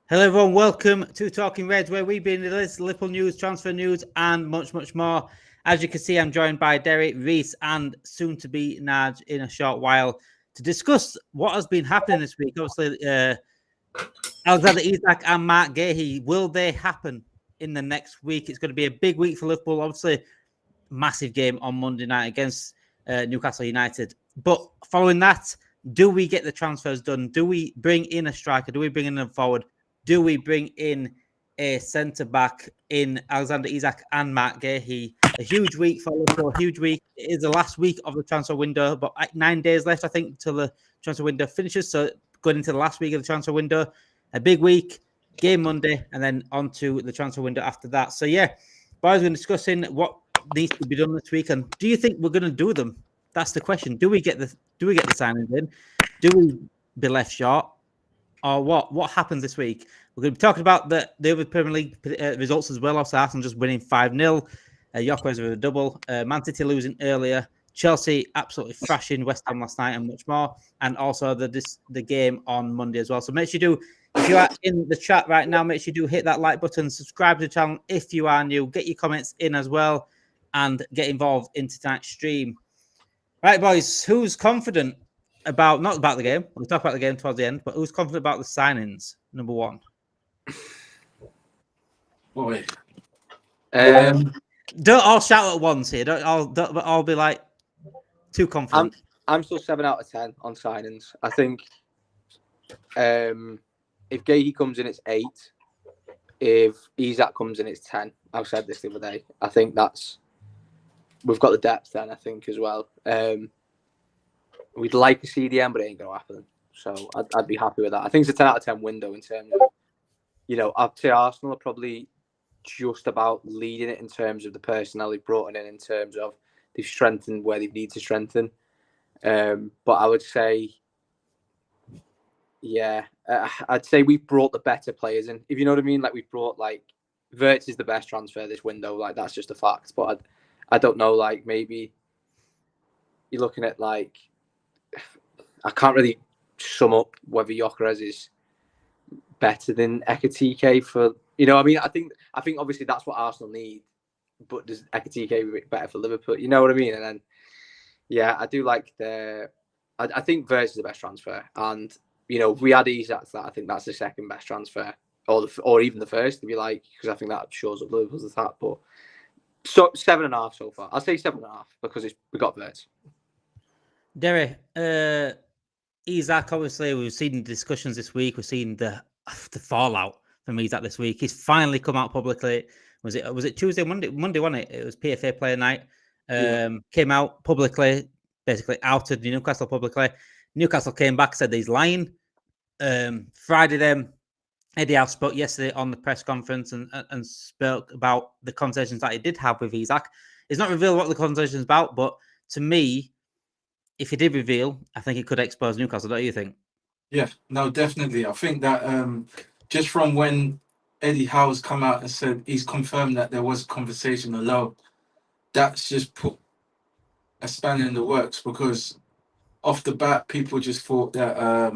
Hello everyone, welcome to Talking Reds, where we bring the latest Liverpool news, transfer news and much, much more. As you can see, I'm joined by Derek, Reese and soon-to-be Naj in a short while to discuss what has been happening this week. Obviously, Alexander Isak and Marc Guehi, will they happen in the next week? It's going to be a big week for Liverpool. Obviously, massive game on Monday night against Newcastle United. But following that, do we get the transfers done? Do we bring in a striker? Do we bring in a forward? Do we bring in a centre-back in Alexander Isak and Marc Guehi? A huge week for Liverpool, a huge week. It is the last week of the transfer window, but 9 days left, I think, until the transfer window finishes. So going into the last week of the transfer window, a big week, game Monday, and then on to the transfer window after that. So yeah, boys, we're discussing what needs to be done this week, and do you think we're going to do them? That's the question. Do we get the signings in? Do we be left short? Or what? What happens this week? We're going to be talking about the other Premier League results as well. Also, Arsenal just winning 5-0. Yorkers with a double. Man City losing earlier. Chelsea absolutely thrashing West Ham last night and much more. And also the game on Monday as well. So make sure you do, if you are in the chat right now, make sure you do hit that like button, subscribe to the channel if you are new, get your comments in as well, and get involved in tonight's stream. Right, boys, who's confident about, not about the game, we'll talk about the game towards the end, but who's confident about the signings? Number one. Boy. Don't all shout at once here. Don't all be like too confident. I'm still 7 out of 10 on signings. I think if Guehi comes in, it's 8. If Isak comes in, it's 10. I said this the other day. I think we've got the depth then, I think, as well. We'd like a CDM, but it ain't going to happen. So I'd be happy with that. I think it's a 10 out of 10 window in terms of, I'd say Arsenal are probably just about leading it in terms of the personnel they've brought in terms of they've strengthened where they need to strengthen. But I would say, I'd say we've brought the better players in. If you know what I mean, like we've brought Wirtz is the best transfer this window. Like that's just a fact. But I don't know. Like maybe you're looking at I can't really sum up whether Yorkers is better than Ekitike for I mean I think obviously that's what Arsenal need, but does Ekitike better for Liverpool? You know what I mean? And then I do like I think Wirtz is the best transfer, and if we add Isak to that, I think that's the second best transfer, or even the first if you like, because I think that shows up Liverpool's attack. But so 7.5 so far. I'll say 7.5 because we got Wirtz. Derry, Isak, obviously, we've seen discussions this week. We've seen the fallout from Isak this week. He's finally come out publicly. Was it Tuesday, Monday, wasn't it? It was PFA player night. Came out publicly, basically outed Newcastle publicly. Newcastle came back, said he's lying. Friday, then Eddie Howe spoke yesterday on the press conference and spoke about the conversations that he did have with Isak. He's not revealed what the conversation is about, but to me, if he did reveal, I think it could expose Newcastle, don't you think? Yeah, no, definitely. I think that just from when Eddie Howe's come out and said he's confirmed that there was a conversation alone, that's just put a spanner in the works, because off the bat, people just thought that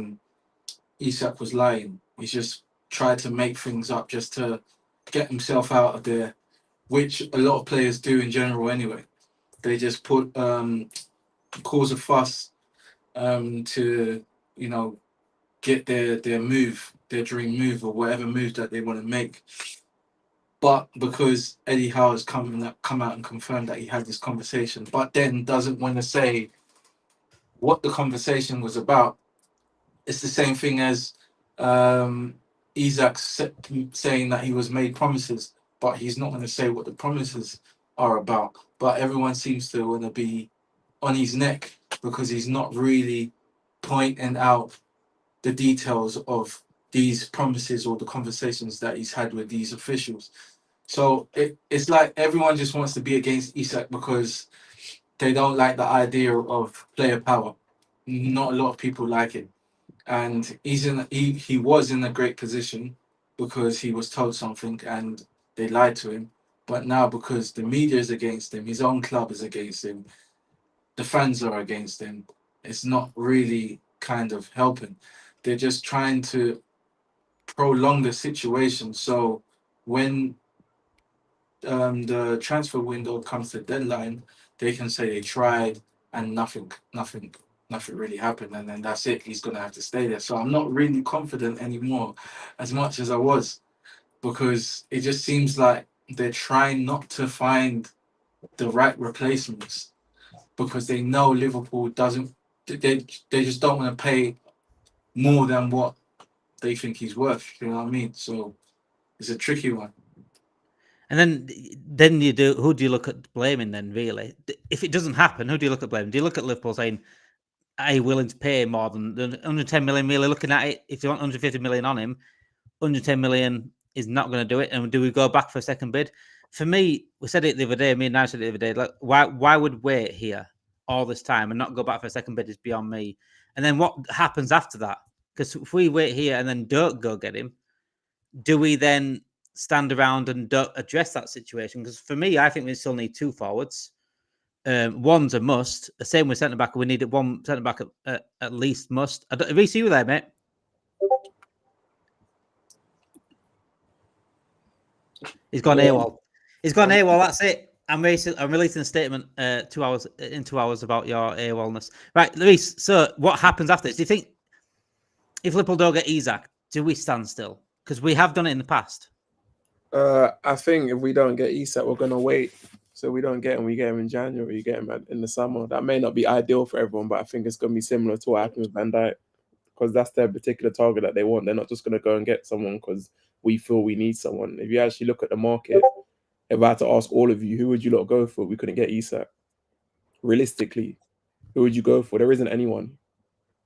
Isak was lying. He's just tried to make things up just to get himself out of there, which a lot of players do in general anyway. They just put cause a fuss to get their move, their dream move, or whatever move that they want to make. But because Eddie Howe has come out and confirmed that he had this conversation, but then doesn't want to say what the conversation was about, it's the same thing as Isak saying that he was made promises, but he's not going to say what the promises are about. But everyone seems to want to be on his neck because he's not really pointing out the details of these promises or the conversations that he's had with these officials. So it's like everyone just wants to be against Isak because they don't like the idea of player power. Not a lot of people like it. And he was in a great position because he was told something and they lied to him. But now because the media is against him, his own club is against him, the fans are against him, it's not really kind of helping. They're just trying to prolong the situation. So when the transfer window comes to deadline, they can say they tried and nothing really happened, and then that's it. He's gonna have to stay there. So I'm not really confident anymore, as much as I was, because it just seems like they're trying not to find the right replacements because they know Liverpool doesn't. They just don't want to pay more than what they think he's worth. You know what I mean? So it's a tricky one. And then you do. Who do you look at blaming then? Really, if it doesn't happen, who do you look at blaming? Do you look at Liverpool saying, "Are you willing to pay more than 110 million?" Really looking at it, if you want 150 million on him, 110 million is not going to do it. And do we go back for a second bid? For me, we said it the other day. Me and I said it the other day. Like, why would we wait here all this time and not go back for a second bid? Is beyond me. And then what happens after that? Because if we wait here and then don't go get him, do we then stand around and don't address that situation? Because for me, I think we still need two forwards. One's a must. The same with centre back. We need one centre back at least must. Reece, you there, mate? He's gone AWOL. He's gone AWOL. That's it. I'm releasing a statement 2 hours about your AWOLness. Right, Reece. So what happens after this? Do you think if Liverpool don't get Isak, do we stand still? Because we have done it in the past. I think if we don't get Isak, we're gonna wait. So we don't get him. We get him in January. You get him in the summer. That may not be ideal for everyone, but I think it's gonna be similar to what happened with Van Dijk, because that's their particular target that they want. They're not just gonna go and get someone because we feel we need someone. If you actually look at the market, if I had to ask all of you, who would you lot go for? We couldn't get Isak. Realistically, who would you go for? There isn't anyone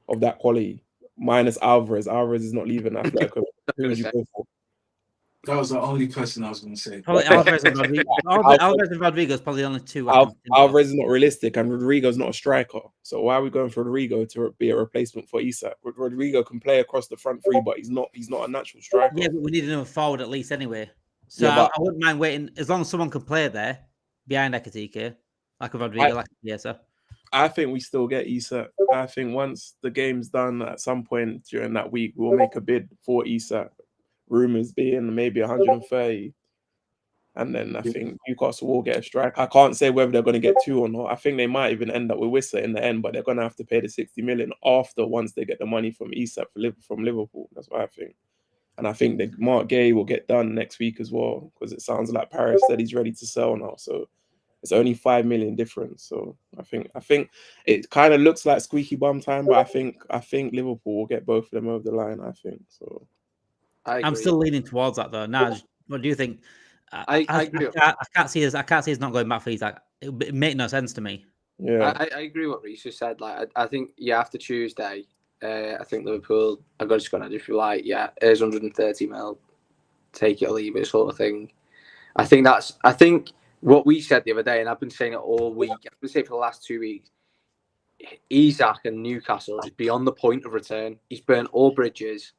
of that quality. Minus Alvarez. Alvarez is not leaving Atletico. Who would you go for? That was the only person I was going to say. Probably Alvarez and Rodrigo. Alvarez and Rodrigo is probably the only two. Alvarez is not realistic, and Rodrigo's not a striker. So why are we going for Rodrigo to be a replacement for Isak? Rodrigo can play across the front three, but he's not a natural striker. Yeah, but we need another forward at least anyway. So yeah, I wouldn't mind waiting as long as someone can play there behind Ekitike, like a Rodrigo, like a Chiesa. I think we still get Isak. I think once the game's done, at some point during that week, we'll make a bid for Isak. Rumours being maybe 130. And then I think Newcastle will get a strike. I can't say whether they're going to get two or not. I think they might even end up with Wissa in the end, but they're going to have to pay the 60 million after once they get the money from Isak from Liverpool. That's what I think. And I think that Marc Guehi will get done next week as well, because it sounds like Paris said he's ready to sell now. So it's only 5 million difference. So I think it kind of looks like squeaky bum time, but I think Liverpool will get both of them over the line. I think so. I'm still leaning towards that though. Naj, what do you think? I can't see us not going back for Isak. It make no sense to me. Yeah, I agree with what Reece just said. Like, I think after Tuesday, I think Liverpool are just going to just be like, yeah, here's 130 mil, take it or leave it, sort of thing. I think what we said the other day, and I've been saying it all week. I've been saying for the last 2 weeks. Isak and Newcastle is beyond the point of return. He's burnt all bridges.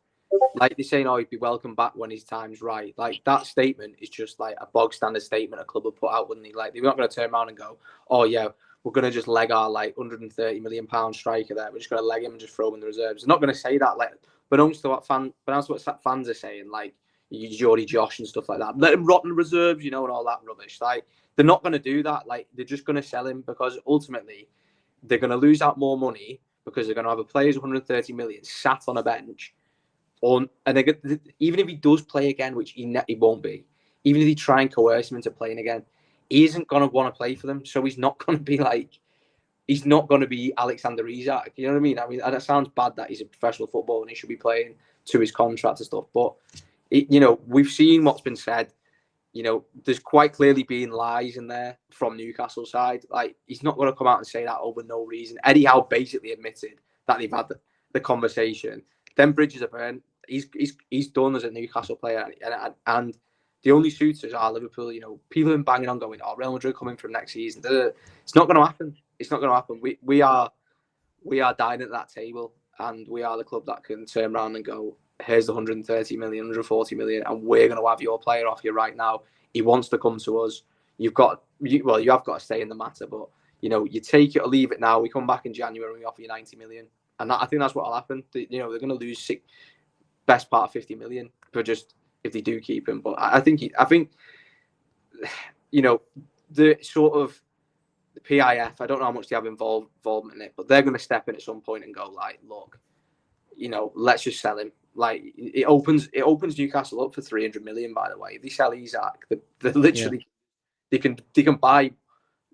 Like they're saying, he'd be welcome back when his time's right. Like that statement is just like a bog standard statement a club would put out, wouldn't he? Like they're not going to turn around and go, "Oh yeah, we're going to just leg our like 130 million pound striker there. We're just going to leg him and just throw him in the reserves." They're not going to say that. Like, but also what fans are saying, like Geordie Josh and stuff like that. Let him rot in the reserves, and all that rubbish. Like they're not going to do that. Like they're just going to sell him because ultimately they're going to lose out more money because they're going to have a player's 130 million sat on a bench. And even if he does play again, which he won't be, even if they try and coerce him into playing again, he isn't going to want to play for them. So he's not going to be Alexander Isak. You know what I mean? I mean, and it sounds bad that he's a professional footballer and he should be playing to his contract and stuff. But, we've seen what's been said. There's quite clearly been lies in there from Newcastle side. Like, he's not going to come out and say that over no reason. Eddie Howe basically admitted that they've had the conversation. Then bridges are burned. He's done as a Newcastle player, and the only suitors are Liverpool. People have been banging on going, "Oh, Real Madrid coming from next season." It's not going to happen. It's not going to happen. We are dining at that table, and we are the club that can turn around and go, "Here's the 130 million, 140 million, and we're going to have your player off you right now. He wants to come to us. You have got to stay in the matter, but you take it or leave it now. We come back in January and we offer you 90 million." And I think that's what will happen. They're going to lose best part of 50 million for just if they do keep him. But I think you know, the sort of the PIF, I don't know how much they have involvement in it, but they're going to step in at some point and go like, look, you know, let's just sell him. Like it opens Newcastle up for 300 million. By the way, if they sell Isak, they literally they can buy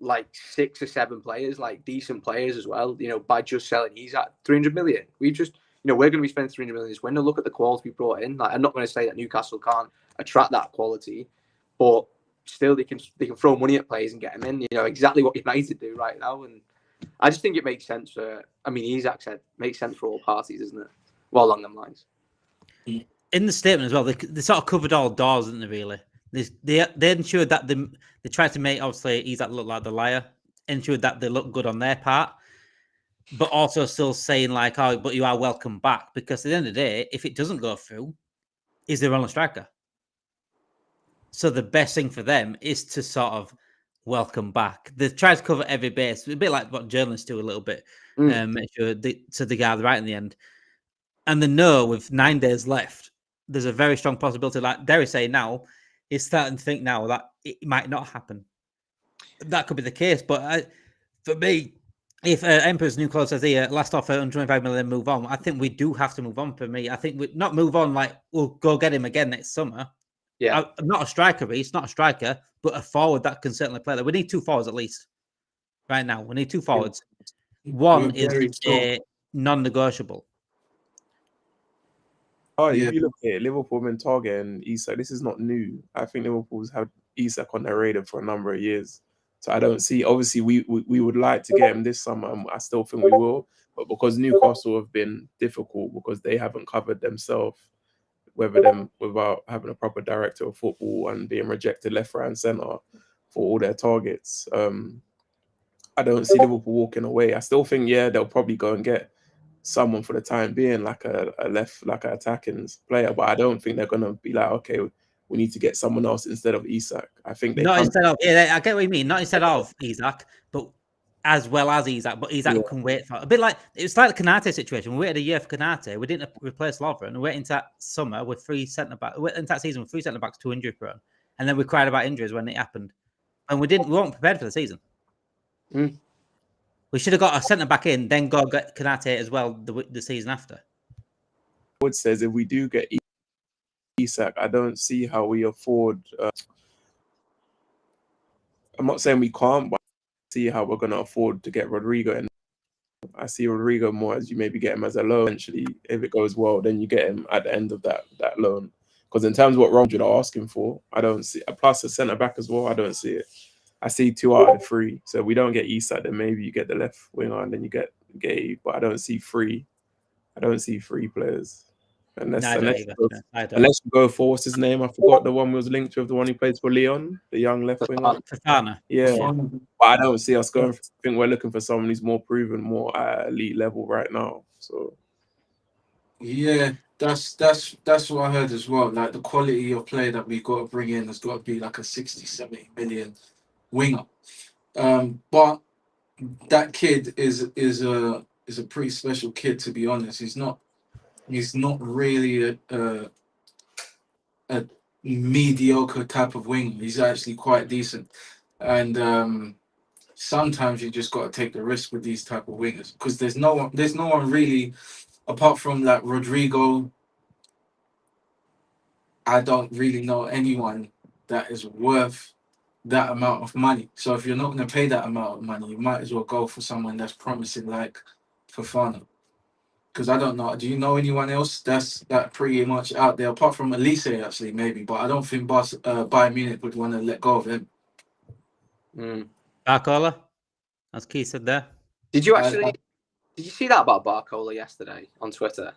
like 6 or 7 players, like decent players as well. You know, by just selling Isak, 300 million. We're going to be spending 300 million this window. Look at the quality we brought in. Like, I'm not going to say that Newcastle can't attract that quality, but still they can throw money at players and get them in. You know, exactly what United do right now. And I just think it makes sense for. I mean, Isak said makes sense for all parties, isn't it? Well, along them lines. In the statement as well, they sort of covered all doors, didn't they? Really, they ensured that they tried to make obviously Isak look like the liar, ensured that they look good on their part, but also still saying like, oh, but you are welcome back, because at the end of the day, if it doesn't go through, is the wrong striker. So the best thing for them is to sort of welcome back. They try to cover every base, a bit like what journalists do a little bit, make sure they get right in the end. And they know with 9 days left, there's a very strong possibility, like Derry say now, he's starting to think now that it might not happen. That could be the case. But for me, if Emperor's New Clothes says here, last offer, 125 million, move on, I think we do have to move on for me. I think we not move on like we'll go get him again next summer. Yeah. I'm not a striker, Reece, not a striker, but a forward that can certainly play there. We need 2 forwards at least right now. We need 2 forwards. One is a non-negotiable. Oh, if you look at it, Liverpool have been targeting Isak. This is not new. I think Liverpool's had Isak on their radar for a number of years. So I don't see. Obviously, we would like to get him this summer. And I still think we will, but because Newcastle have been difficult because they haven't covered themselves, without having a proper director of football and being rejected left, right, and centre for all their targets. I don't see Liverpool walking away. I still think they'll probably go and get someone for the time being, like a left, like an attacking player, but I don't think they're gonna be like, okay, we need to get someone else instead of Isak. I think they instead of I get what you mean, not instead of Isak, but as well as Isak, but Isak can wait for a bit. Like it's like the Konate situation. We waited a year for Konate. We didn't replace Lovren. We went into that summer with 3 centre backs. We went into that season with 3 centre backs, 2 injury prone, and then we cried about injuries when it happened, and we weren't prepared for the season. We should have got a centre back in, then go get Konate as well the season after. Wood says if we do get Isak, I don't see how we afford. I'm not saying we can't, but I see how we're going to afford to get Rodrigo. And I see Rodrigo more as you maybe get him as a loan. Eventually, if it goes well, then you get him at the end of that loan. Because in terms of what Ronald are asking for, I don't see. Plus a centre back as well, I don't see it. I see 2 out of the 3. So if we don't get Isak, then maybe you get the left winger and then you get Guehi. But I don't see 3. I don't see 3 players. Unless you go for, what's his name? I forgot the one we was linked with, the one who plays for Lyon, the young left winger. Fofana. Yeah. But I don't see us going. I think we're looking for someone who's more proven, more elite level right now. So yeah, that's what I heard as well. Like the quality of player that we've got to bring in has got to be like a 60, 70 million winger. But that kid is a pretty special kid, to be honest. He's not really a mediocre type of winger. He's actually quite decent. And sometimes you just got to take the risk with these type of wingers, because there's no one really, apart from like Rodrigo. I don't really know anyone that is worth that amount of money. So if you're not going to pay that amount of money, you might as well go for someone that's promising, like Fofana. Because I don't know. Do you know anyone else that's pretty much out there, apart from Elise, actually, maybe? But I don't think Bayern Munich would want to let go of him. Barcola, as Keith said there. Did you see that about Barcola yesterday on Twitter?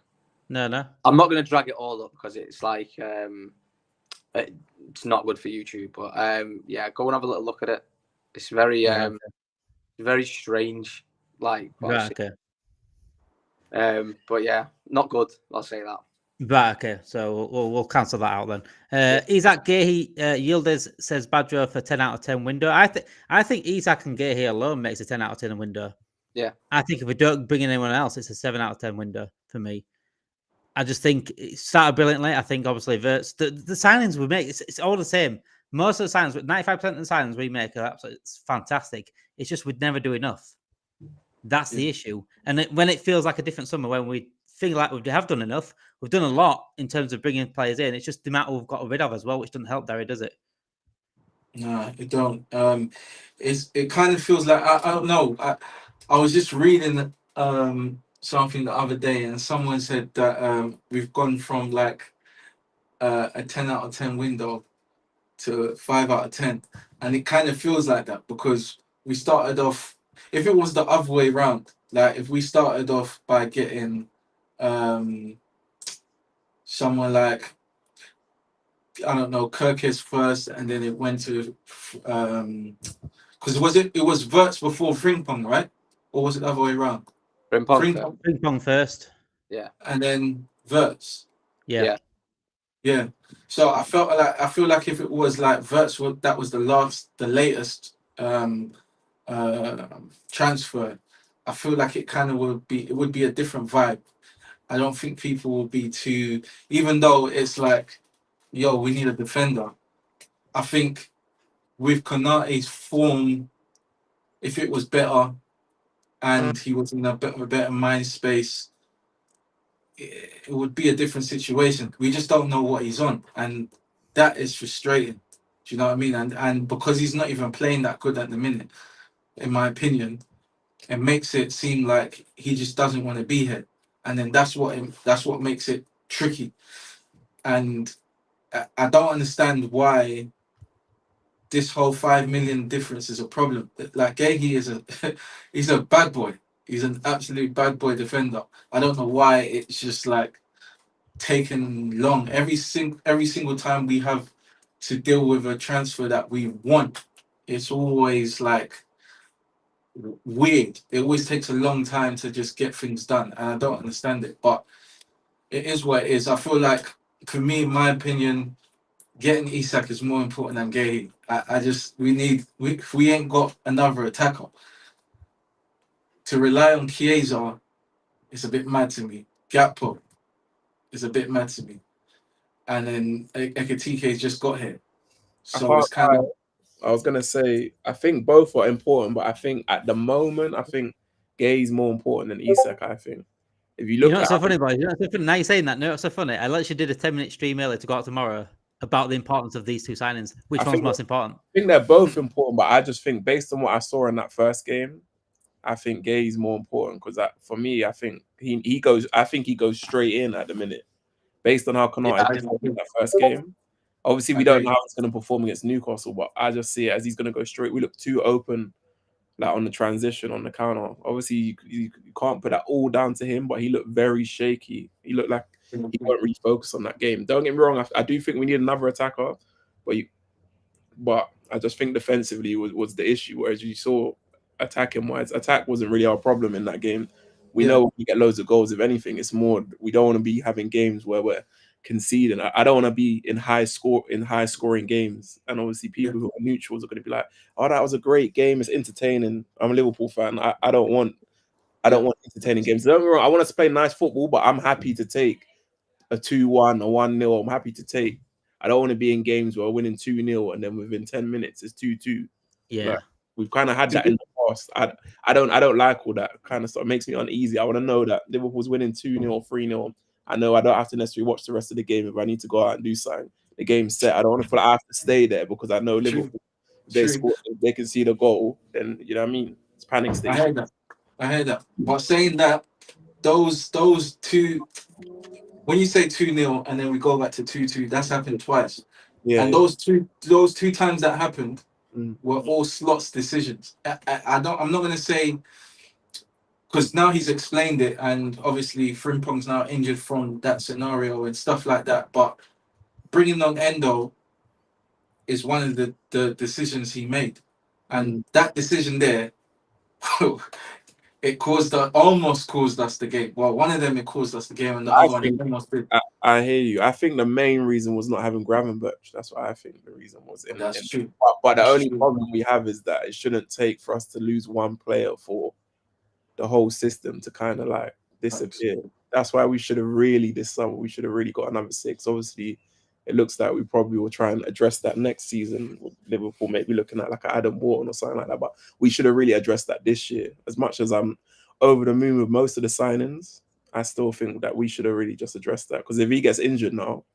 No. I'm not going to drag it all up because it's like it's not good for YouTube. But go and have a little look at it. It's very very strange. Like, okay. But yeah, not good. I'll say that. Right, okay. So we'll cancel that out then. Isak Guehi Yildiz says Badger for 10 out of 10 window. I think Isak and Guehi alone makes a 10 out of 10 window. Yeah. I think if we don't bring in anyone else, it's a 7 out of 10 window for me. I just think it started brilliantly. I think obviously Wirtz, the signings we make, it's all the same. Most of the signings, 95% of the signings we make are absolutely fantastic. It's just we'd never do enough. That's the issue. And when it feels like a different summer, when we feel like we have done enough, we've done a lot in terms of bringing players in. It's just the amount we've got rid of as well, which doesn't help, Derry, does it? No, it don't. It kind of feels like I don't know. I was just reading something the other day, and someone said that we've gone from like a 10 out of 10 window to 5 out of 10, and it kind of feels like that because we started off. If it was the other way around, like if we started off by getting someone like, I don't know, Kirkes first, and then it went to because it was Wirtz before Frimpong, right? Or was it the other way around? Frimpong. Frimpong first. Yeah. And then Wirtz. Yeah. So I feel like if it was like Wirtz, that was the latest transfer, I feel like it kind of would be a different vibe. I don't think people will be too, even though it's like, yo, we need a defender. I think with Konate's form, if it was better and he was in a better mind space, it would be a different situation. We just don't know what he's on, and that is frustrating. Do you know what I mean? And because he's not even playing that good at the minute, in my opinion, it makes it seem like he just doesn't want to be here, and then that's what makes it tricky. And I don't understand why this whole 5 million difference is a problem. Like Guehi he's a bad boy. He's an absolute bad boy defender. I don't know why it's just like taken long. Every single time we have to deal with a transfer that we want, it's always like weird. It always takes a long time to just get things done, and I don't understand it. But it is what it is. I feel like, for me, in my opinion, getting Isak is more important than Guehi. If we ain't got another attacker, to rely on Chiesa is a bit mad to me. Gakpo is a bit mad to me. And then Ekitike's just got here. So it's kind of... I was going to say, I think both are important, but I think at the moment, I think Guehi's more important than Isak, I think. If you look at so funny, boys. So funny. Now you're saying that, no, it's so funny. I literally did a 10-minute stream earlier to go out tomorrow about the importance of these two signings. Which one's most important? I think they're both important, but I just think based on what I saw in that first game, I think Guehi's more important because for me, I think he goes straight in at the minute. Based on how Konate did in that first game. Obviously, we don't know how he's going to perform against Newcastle, but I just see it as he's going to go straight. We look too open, like on the transition, on the counter. Obviously, you can't put that all down to him, but he looked very shaky. He looked like he won't really focus on that game. Don't get me wrong, I do think we need another attacker, but I just think defensively was the issue. Whereas you saw attacking-wise, attack wasn't really our problem in that game. We know we get loads of goals. If anything, it's more we don't want to be having games where we're conceding. I don't want to be in high scoring games. And obviously people who are neutrals are going to be like, oh, that was a great game. It's entertaining. I'm a Liverpool fan. I don't want entertaining games. Don't get me wrong, I want us to play nice football, but I'm happy to take a 2-1 or 1-0. I'm happy to take. I don't want to be in games where we're winning 2-0 and then within 10 minutes it's 2-2. Yeah. Like, we've kind of had that in the past. I don't like all that kind of stuff. It makes me uneasy. I want to know that Liverpool's winning 2-0 or 3-0. I know I don't have to necessarily watch the rest of the game if I need to go out and do something. The game's set. I don't want to feel like I have to stay there because I know Liverpool, if they can see the goal, then you know what I mean? It's panic station. I heard that. But saying that, those two, when you say 2-0 and then we go back to 2-2, that's happened twice. Yeah. And those two times that happened were all Slot's decisions. I'm not going to say, because now he's explained it, and obviously Frimpong's now injured from that scenario and stuff like that. But bringing on Endo is one of the decisions he made, and that decision there, it almost caused us the game. Well, one of them it caused us the game, and the other one almost did. I hear you. I think the main reason was not having Gravenberch. That's what I think the reason was. That's true. But the only problem we have is that it shouldn't take for us to lose one player for the whole system to kind of like disappear. that's why we should have really this summer. We should have really got another 6. Obviously, it looks like we probably will try and address that next season. Liverpool maybe looking at like an Adam Wharton or something like that. But we should have really addressed that this year. As much as I'm over the moon with most of the signings, I still think that we should have really just addressed that. Because if he gets injured now,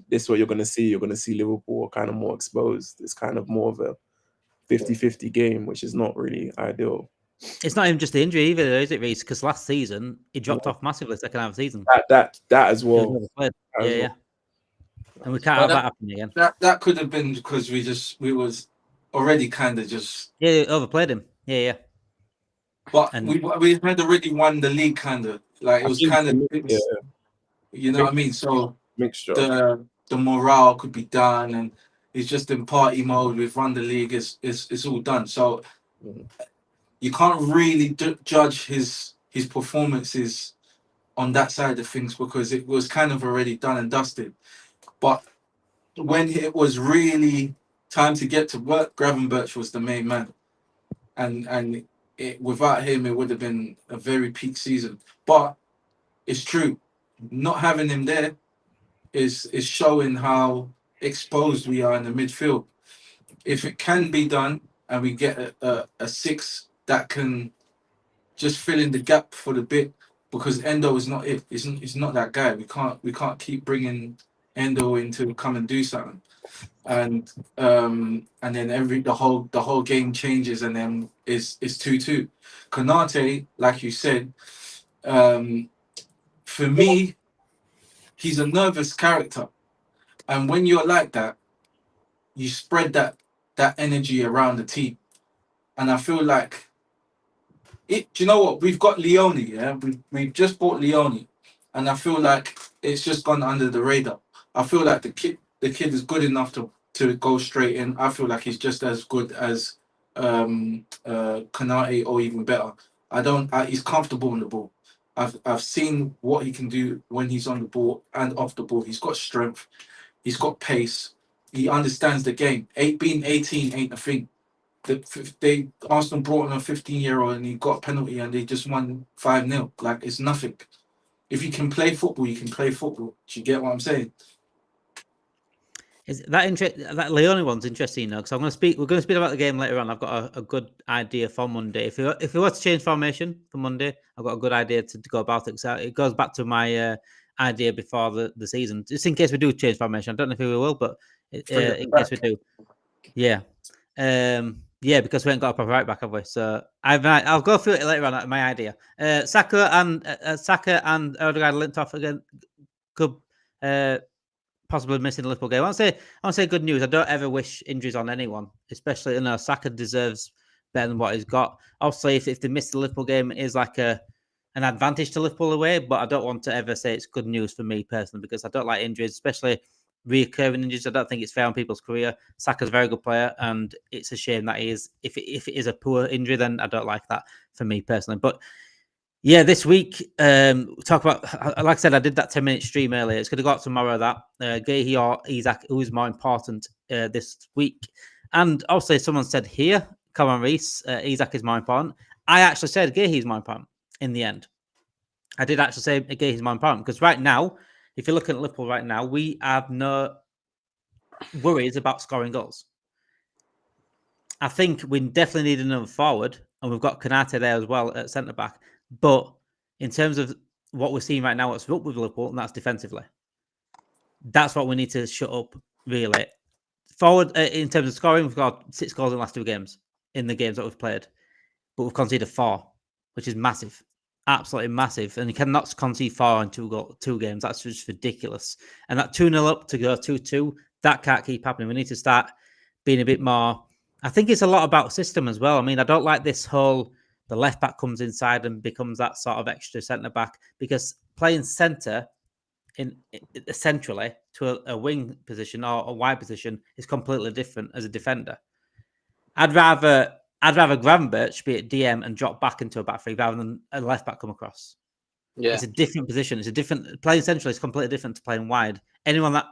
this is what you're going to see. You're going to see Liverpool kind of more exposed. It's kind of more of a 50-50 game, which is not really ideal. It's not even just the injury either, is it, Reece? Because last season he dropped off massively second half of the season. That as well. Yeah. And we can't have that happen again. That could have been because we was already kind of just overplayed him. Yeah. But we had already won the league, kind of like it was kind of you know what I mean. So mixture. The morale could be done, and it's just in party mode. We've won the league. It's all done. So you can't really judge his performances on that side of things because it was kind of already done and dusted. But when it was really time to get to work, Gravenberch was the main man, and without him, it would have been a very peak season. But it's true, not having him there is showing how exposed we are in the midfield. If it can be done and we get a 6 that can just fill in the gap for the bit, because Endo is not it. He's not that guy. We can't keep bringing Endo in to come and do something, and then the whole game changes, and then it's 2-2. Konate, like you said, for me, he's a nervous character, and when you're like that, you spread that energy around the team, and I feel like it. Do you know what? We've got Leone, yeah. We've just bought Leone, and I feel like it's just gone under the radar. I feel like the kid is good enough to go straight in. I feel like he's just as good as Konate or even better. He's comfortable on the ball. I've seen what he can do when he's on the ball and off the ball. He's got strength. He's got pace. He understands the game. Being 18 ain't a thing. Arsenal brought in a 15-year-old and he got a penalty and they just won 5-0. Like, it's nothing. If you can play football, you can play football. Do you get what I'm saying? Is that Leone one's interesting though, because we're going to speak about the game later on. I've got a good idea for Monday. If we were to change formation for Monday, I've got a good idea to go about it. So it goes back to my idea before the season, just in case we do change formation. I don't know if we will, but in case we do, because we ain't got a proper right back, have we? So I'll go through it later on. My idea. Saka and Odegaard linked off again. Could possibly missing the Liverpool game. I want to say good news. I don't ever wish injuries on anyone, especially Saka deserves better than what he's got. Obviously, if they miss the Liverpool game, it is like an advantage to Liverpool away, but I don't want to ever say it's good news for me personally because I don't like injuries, especially recurring injuries. I don't think it's fair on people's career. Saka's a very good player, and it's a shame that he is. If it is a poor injury, then I don't like that for me personally. But yeah, this week, talk about, like I said, I did that 10-minute stream earlier. It's going to go out tomorrow, that Guehi or Isak, who is more important this week. And obviously, someone said here, come on, Reece, Isak is more important. I actually said Guehi is more important in the end. I did actually say Guehi is more important because right now, if you're looking at Liverpool right now, we have no worries about scoring goals. I think we definitely need another forward, and we've got Konate there as well at centre-back. But in terms of what we're seeing right now, what's up with Liverpool, and that's defensively. That's what we need to shut up, really. Forward, in terms of scoring, we've got 6 goals in the last 2 games, in the games that we've played. But we've conceded 4, which is massive. Absolutely massive. And you cannot concede 4 in 2 games. That's just ridiculous. And that 2-0 up to go 2-2, that can't keep happening. We need to start being a bit more... I think it's a lot about system as well. I mean, I don't like this whole... The left back comes inside and becomes that sort of extra centre back because playing centre centrally to a wing position or a wide position is completely different as a defender. I'd rather Gravenberch be at DM and drop back into a back three rather than a left back come across. Yeah, it's a different position. It's a different playing centrally is completely different to playing wide. Anyone that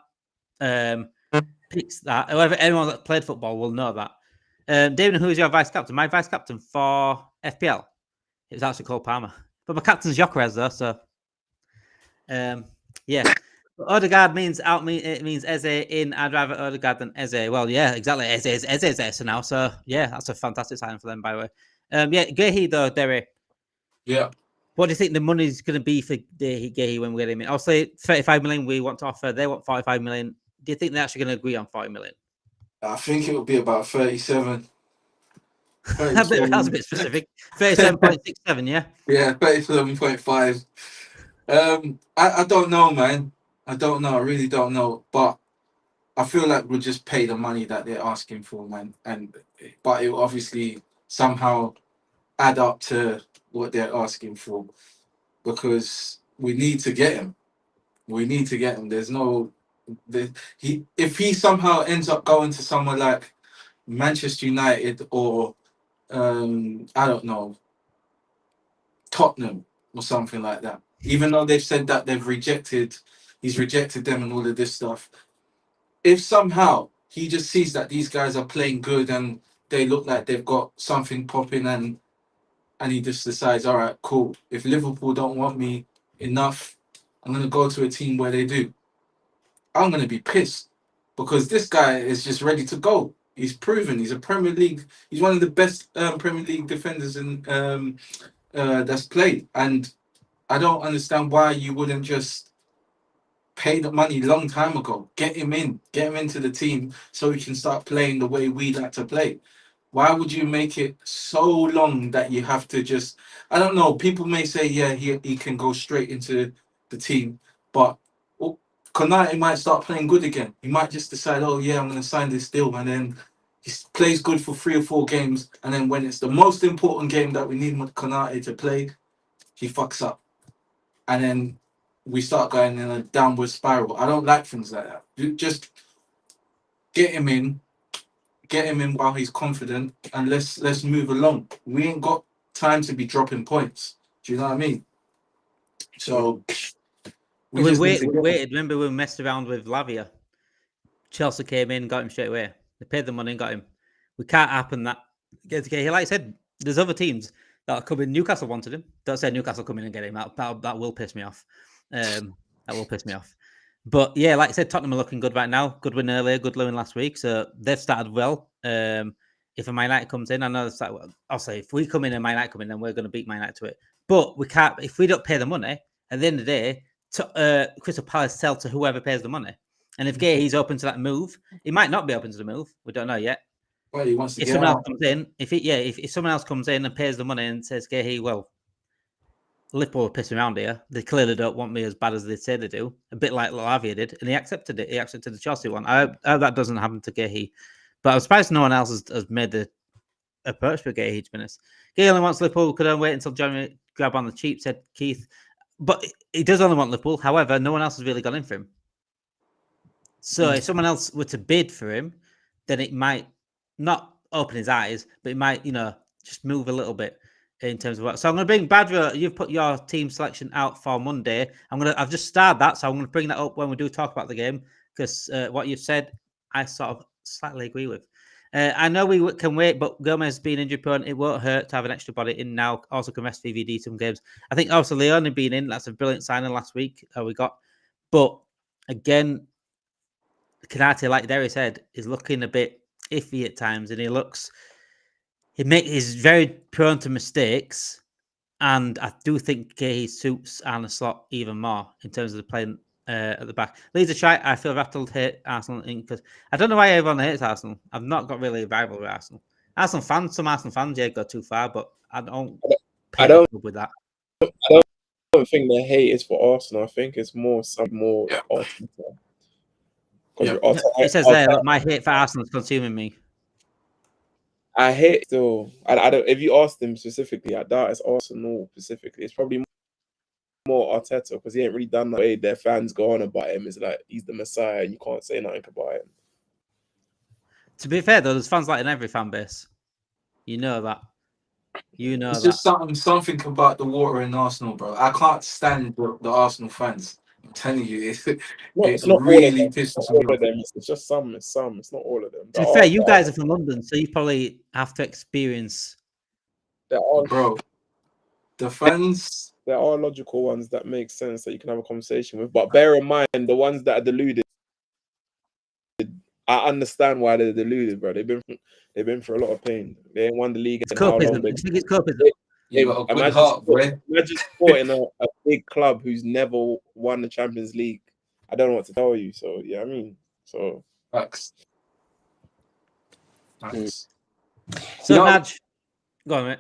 picks that, anyone that played football will know that. David, who is your vice captain? My vice captain for FPL, it was actually Cole Palmer. But my captain's Gyökeres though, so Yeah. Odegaard means out. It means Eze in. I'd rather Odegaard than Eze. Well, yeah, exactly. Eze's there now. So yeah, that's a fantastic sign for them, by the way. Yeah, Guehi though, Derry. Yeah. What do you think the money's going to be for Guehi when we get him in? I'll say 35 million we want to offer. They want 45 million. Do you think they're actually going to agree on 40 million? I think it will be about 37. That's a bit specific. 37.67, yeah? Yeah, 37.5. I don't know, man. I don't know. I really don't know. But I feel like we'll just pay the money that they're asking for, man. But it will obviously somehow add up to what they're asking for, because we need to get him. We need to get him. If he somehow ends up going to somewhere like Manchester United or I don't know, Tottenham or something like that, even though they've said that he's rejected them and all of this stuff. If somehow he just sees that these guys are playing good and they look like they've got something popping, and he just decides, all right, cool. If Liverpool don't want me enough, I'm going to go to a team where they do. I'm going to be pissed, because this guy is just ready to go. He's proven he's a Premier League. He's one of the best Premier League defenders that's played. And I don't understand why you wouldn't just pay the money a long time ago. Get him into the team so he can start playing the way we like to play. Why would you make it so long that you have to just... I don't know. People may say, yeah, he can go straight into the team, but Konate might start playing good again. He might just decide, oh yeah, I'm going to sign this deal, and then he plays good for 3 or 4 games, and then when it's the most important game that we need Konate to play, he fucks up, and then we start going in a downward spiral. I don't like things like that. You just get him in while he's confident, and let's move along. We ain't got time to be dropping points. Do you know what I mean? So we waited. Remember, we messed around with Lavia. Chelsea came in, got him straight away. They paid the money and got him. We can't happen that. Like I said, there's other teams that are coming. Newcastle wanted him. Don't say Newcastle come in and get him. That will piss me off. That will piss me off. But yeah, like I said, Tottenham are looking good right now. Good win earlier, good win last week. So they've started well. If a Man United comes in, I know I'll say if we come in and Man United come in, then we're going to beat Man United to it. But we can't, if we don't pay the money, at the end of the day, Crystal Palace sell to whoever pays the money. And if he's open to that move, he might not be open to the move. We don't know yet. Well, he wants to if get someone out. Else comes in, if someone else comes in and pays the money and says, Guehi, well, Liverpool are pissing around here. They clearly don't want me as bad as they say they do. A bit like Lavia did, and he accepted it. He accepted the Chelsea one. I hope that doesn't happen to Guehi. But I'm surprised no one else has made the approach for Guehi, to be honest. Guehi only wants Liverpool. Could I wait until January? Grab on the cheap, said Keith. But he does only want Liverpool. However, no one else has really gone in for him. So if someone else were to bid for him, then it might not open his eyes, but it might, just move a little bit in terms of what. So I'm going to bring Badra. You've put your team selection out for Monday. I've just started that, so I'm going to bring that up when we do talk about the game, because what you've said, I sort of slightly agree with. I know we can wait, but Gomez being injury prone, it won't hurt to have an extra body in now. Also can rest VVD some games. I think also Leone being in, that's a brilliant signing last week we got. But again, Konate, like Derry said, is looking a bit iffy at times, and he's very prone to mistakes, and I do think he suits Arne Slot even more in terms of the playing at the back. Leeds are I feel rattled hate Arsenal because I don't know why everyone hates Arsenal. I've not got really a rival with Arsenal. Some Arsenal fans, go too far, but I don't with that. I don't think the hate is for Arsenal. I think it's more Arteta. Yeah. It says there, look, my hate for Arsenal is consuming me. I hate still. I don't. If you ask them specifically, I doubt it's Arsenal specifically. It's probably more Arteta, because he ain't really done that way. Their fans go on about him. It's like he's the Messiah, and you can't say nothing about him. To be fair, though, there's fans like in every fan base. You know that. It's just something about the water in Arsenal, bro. I can't stand the Arsenal fans. I'm telling you, it's not really pisses me off. It's just some. It's not all of them. To be fair, you guys are from London, so you probably have to experience. Bro, the fans there are logical ones that make sense that you can have a conversation with. But bear in mind, the ones that are deluded, I understand why they're deluded, bro. They've been through a lot of pain. They ain't won the league in how long? Do you think it's copism? You got a good heart, bro. Imagine supporting a big club who's never won the Champions League. I don't know what to tell you. So yeah, I mean, so Facts. So, You know- Naj, go on, mate.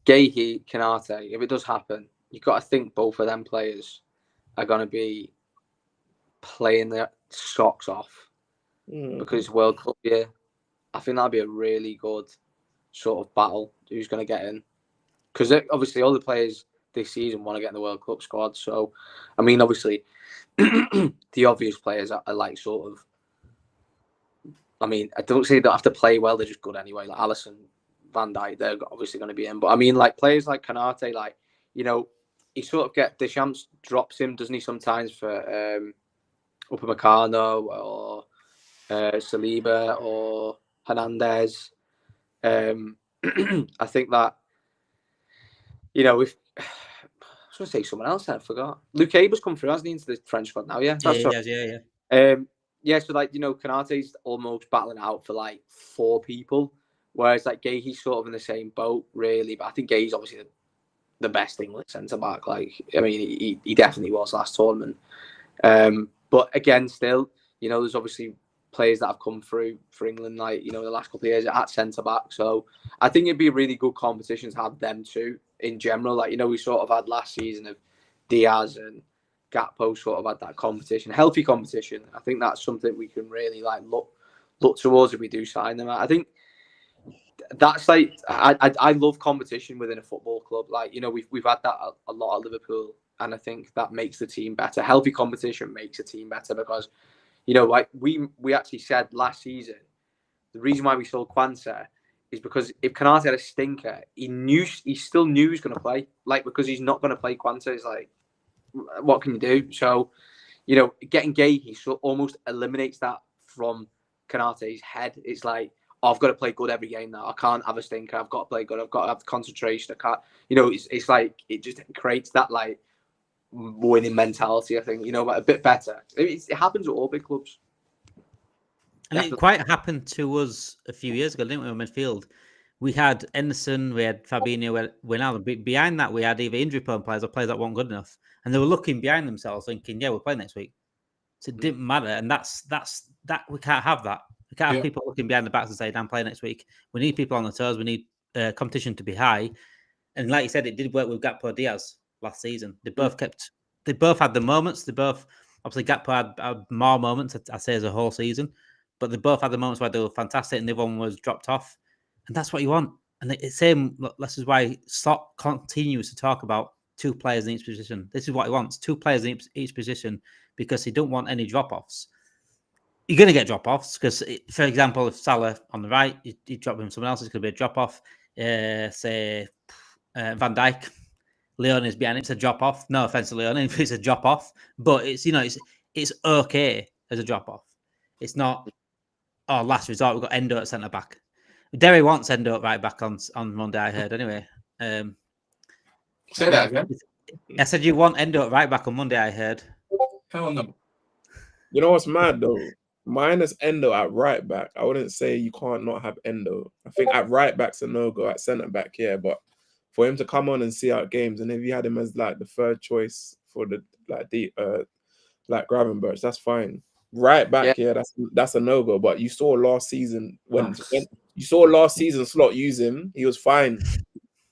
Guehi, Canate, if it does happen, you've got to think both of them players are going to be playing their socks off because World Cup year. I think that'd be a really good sort of battle. Who's going to get in? Because obviously all the players this season want to get in the World Cup squad. So, I mean, obviously, the obvious players are like sort of. I mean, I don't say they don't have to play well; they're just good anyway. Like Alisson, Van Dijk, they're obviously going to be in. But I mean, like players like Canate, like he sort of get Deschamps drops him, doesn't he? Sometimes for Upamecano or Saliba or Hernandez. I think that if I was going to say someone else, I forgot. Luke Haber's come through, hasn't he, into the French squad now? Yeah, that's right. Yeah. So like Canate's almost battling out for like 4 people, whereas like Guehi's sort of in the same boat, really. But I think Guehi's obviously the best English centre back. Like, I mean, he definitely was last tournament. But again, still, there's obviously players that have come through for England, like the last couple of years at centre back. So I think it'd be a really good competition to have them two in general. Like we sort of had last season of Diaz and Gakpo sort of had that competition, healthy competition. I think that's something we can really like look towards if we do sign them. I think that's like I love competition within a football club. Like we've had that a lot at Liverpool, and I think that makes the team better. Healthy competition makes a team better because like we actually said last season, the reason why we sold Quansah is because if Canate had a stinker, he still knew he was going to play. Like because he's not going to play Quansah is like, what can you do? So, getting Guehi almost eliminates that from Canate's head. It's like, I've got to play good every game now. I can't have a stinker. I've got to play good. I've got to have concentration. I can't, it's like, it just creates that like winning mentality, I think, but a bit better. It happens at all big clubs. And it quite happened to us a few years ago, didn't we, in midfield? We had Anderson, we had Fabinho, Wijnaldum. Behind that, we had either injury-prone players or players that weren't good enough. And they were looking behind themselves thinking, yeah, we're playing next week. So it didn't matter. And that's we can't have that. We can't have people looking behind the backs and saying, I'm playing next week. We need people on the toes. We need competition to be high. And like you said, it did work with Gakpo Diaz last season. They both had the moments. They both, obviously Gakpo had more moments, I'd say, as a whole season. But they both had the moments where they were fantastic and the other one was dropped off. And that's what you want. And it's same. This is why Slot continues to talk about 2 players in each position. This is what he wants: 2 players in each position, because he don't want any drop-offs. You're going to get drop-offs because, for example, if Salah on the right, you drop him someone else, it's going to be a drop-off. Say Van Dijk, Leon is behind him. It's a drop-off. No offense to Leon, it's a drop-off, but it's it's okay as a drop-off. It's not. Oh, last resort, we've got Endo at centre back. Derry wants Endo at right back on Monday, I heard, anyway. Say that again. I said you want Endo at right back on Monday, I heard. Hell no. You know what's mad, though? Minus Endo at right back, I wouldn't say you can't not have Endo. I think at right back's a no-go, at centre back, yeah, but for him to come on and see out games, and if you had him as like the 3rd choice for the like Gravenberch, that's fine. Right back, yeah, that's a no-go. But you saw last season when you saw last season Slot use him, he was fine.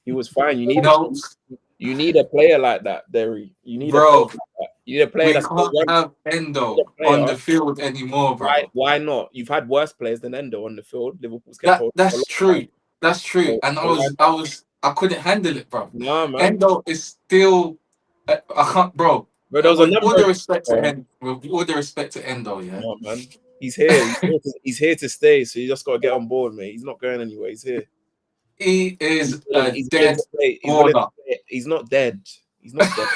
He was fine. You need a player like that, Derry. You need a player like that. You need a player that's can't have Endo on the field anymore, bro. Why not? You've had worse players than Endo on the field. Liverpool's that's true. That's true. And I couldn't handle it, bro. Nah, man. Endo is still I can't, bro. But there was with all the respect to Endo, yeah. No, man. He's here. He's here to stay. So you just got to get on board, mate. He's not going anywhere. He's here. He is he's dead. He's not dead. He's not dead.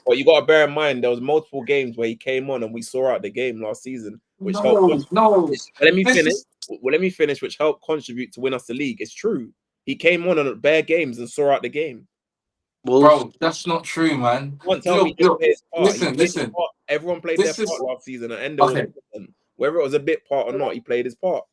But you got to bear in mind there was multiple games where he came on and we saw out the game last season, which helped. Let me finish. Which helped contribute to win us the league. It's true. He came on bare games and saw out the game. Bro, that's not true, man. Don't tell me he didn't play his part. Listen, listen. Everyone played their part last season, and Endo was important. Whether it was a bit part or not, he played his part.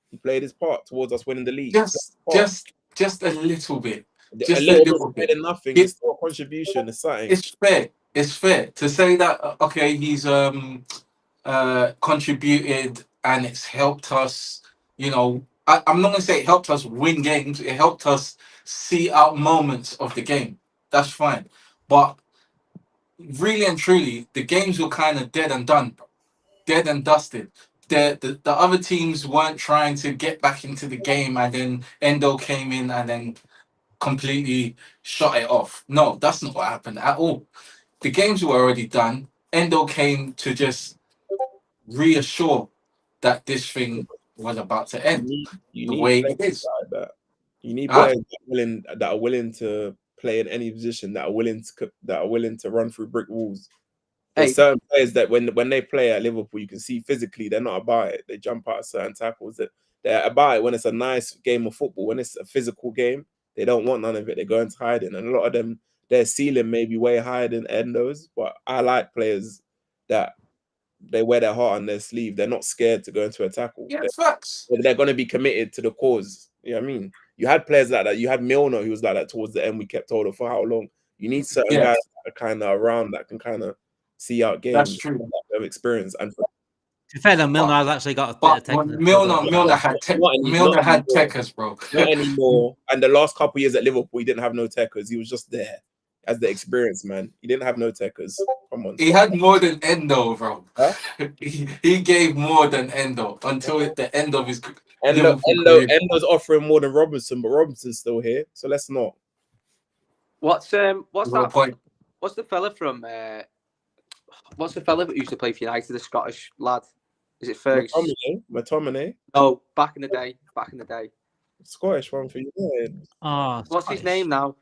He played his part towards us winning the league. Just a little bit. Just a little bit. Better than nothing. It's still a contribution. It's something. It's fair. It's fair to say that. Okay, he's contributed and it's helped us. You know, I'm not gonna say it helped us win games. It helped us see out moments of the game. That's fine, but really and truly, the games were kind of dead and done, dead and dusted. The other teams weren't trying to get back into the game, and then Endo came in and then completely shut it off. No, that's not what happened at all. The games were already done. Endo came to just reassure that this thing was about to end. You the way it is. Like you need players that are willing to play in any position, that are willing to run through brick walls. There's certain players that when they play at Liverpool, you can see physically they're not about it. They jump out of certain tackles. They're about it when it's a nice game of football. When it's a physical game, they don't want none of it. They go into hiding, and a lot of them, their ceiling may be way higher than Endo's. But I like players that they wear their heart on their sleeve. They're not scared to go into a tackle. Yeah, facts. They're going to be committed to the cause. You know what I mean? You had players like that. You had Milner, who was like that towards the end. We kept hold of for how long? You need certain guys that are kind of around that can kind of see out games. That's true. Of experience. And to be fair, though, Milner has actually got a bit of technique. Milner had techers, bro. Not anymore. And the last couple of years at Liverpool, he didn't have no techers. He was just there as the experience man. He didn't have no techers. Come on. He had more than Endo, bro. Huh? he gave more than Endo until the end of his Endo's offering more than Robinson, but Robinson's still here. So let's not. What's that point? What's the fella from what's the fella that used to play for United, the Scottish lad? Is it Ferguson? McTominay? Oh, back in the day. Scottish one for United. Oh, what's his name now?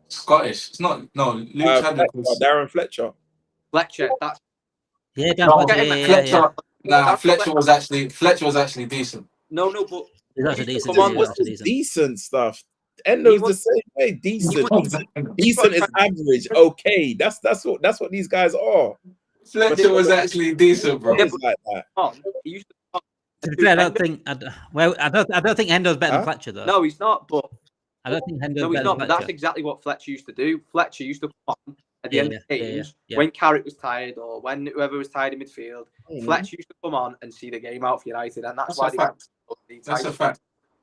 Scottish. It's not Luke Darren Fletcher. Fletcher. That's Fletcher. Nah, Fletcher was actually decent. No, but he's actually decent. Come on, what's the decent stuff? Endo's the same way. Decent. Decent is average. Okay, that's what these guys are. Fletcher was actually decent, bro. Like that. He used I don't think Endo's better than Fletcher though. No, he's not. But I don't think Endo's no, he's not. But that's exactly what Fletcher used to do. Fletcher used to come on at the end of games when Carrick was tired or when whoever was tired in midfield. Fletcher used to come on and see the game out for United, and that's why that's a fact.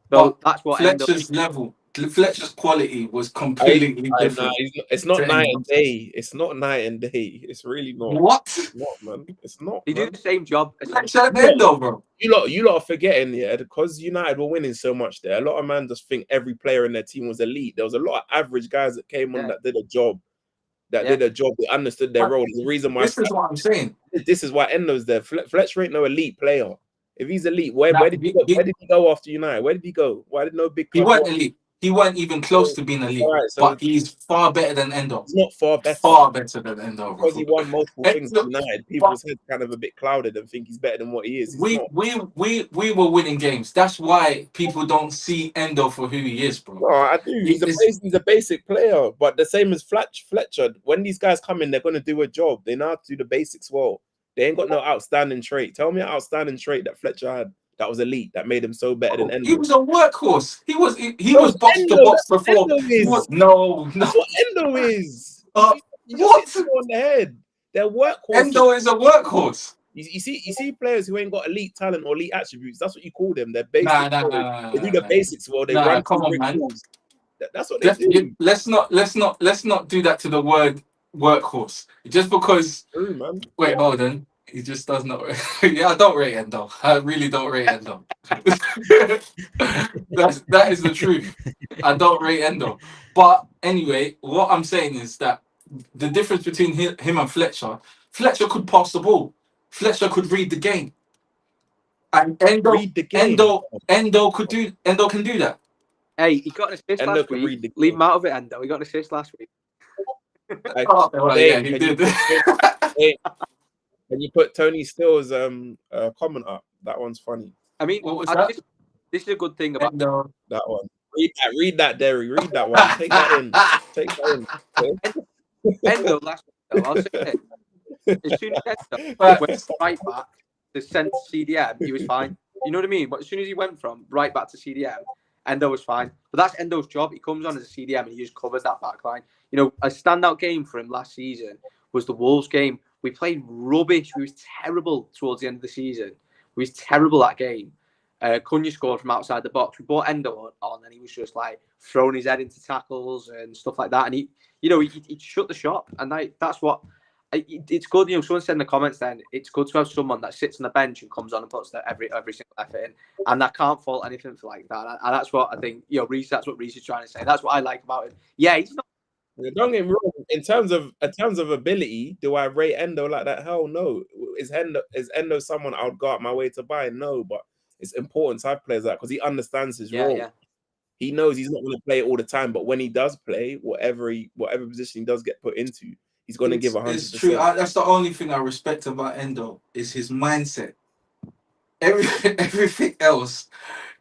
So that's what Fletcher's level. Fletcher's quality was completely different. It's not night and day. It's not night and day. It's really not. What? It's not, man. It's not. They do the same job. Fletcher and Endo, bro. You lot are forgetting, because United were winning so much there. A lot of men just think every player in their team was elite. There was a lot of average guys that came on that did a job. They understood their role. The reason why this is what I'm saying. This is why Endo's there. Fletcher ain't no elite player. If he's elite, where did he go? Where did he go after United? Where did he go? Why did no big club? He wasn't elite. He weren't even close to being elite, but he's far better than Endo. He's not far better. Far better than Endo. Because he won multiple things at United. People's heads kind of a bit clouded and think he's better than what he is. We were winning games. That's why people don't see Endo for who he is, bro. No, I do. He's a basic player, but the same as Fletcher. When these guys come in, they're going to do a job. They know how to do the basics well. They ain't got no outstanding trait. Tell me an outstanding trait that Fletcher had that was elite, that made him so better than Endo. He was a workhorse. He was box to box before. No. That's what Endo is. What? On the head. They're workhorse. Endo is a workhorse. You see players who ain't got elite talent or elite attributes. That's what you call them. They're basic. They do the basics well. They run. Come on, man. That's what they do. Let's not do that to the word workhorse. Just because. True, man. Wait, hold on. He just does not. Yeah, I don't rate Endo. I really don't rate Endo. that is the truth. I don't rate Endo. But anyway, what I'm saying is that the difference between him and Fletcher could pass the ball. Fletcher could read the game. And Endo can do that. Hey, he got an assist last week. Leave him out of it, Endo. He got an assist last week. He did. Can you put Tony Still's comment up? That one's funny. I mean, what was that? This is a good thing about Endo. That one. Read that, Derry. Read that one. Take that in. Take that in. Endo last week, though, I'll say this. As soon as Endo went right back to send CDM, he was fine. You know what I mean? But as soon as he went from right back to CDM, Endo was fine. But that's Endo's job. He comes on as a CDM and he just covers that back line. You know, a standout game for him last season was the Wolves game. We played rubbish. We was terrible towards the end of the season. We was terrible that game. Cunha scored from outside the box. We brought Endo on and he was just like throwing his head into tackles and stuff like that. And he shut the shop. And that's what... It's good, you know. Someone said in the comments then it's good to have someone that sits on the bench and comes on and puts every single effort in, and I can't fault anything for like that. And that's what I think, you know, Reece. That's what Reece is trying to say. That's what I like about him. Yeah, he's not. Don't get me wrong. In terms of ability, do I rate Endo like that? Hell no. Is Endo someone I would go out my way to buy? No, but it's important to have players like because he understands his role. Yeah. He knows he's not going to play it all the time, but when he does play, whatever position he does get put into, he's going to give 100%. It's true. That's the only thing I respect about Endo is his mindset. Everything else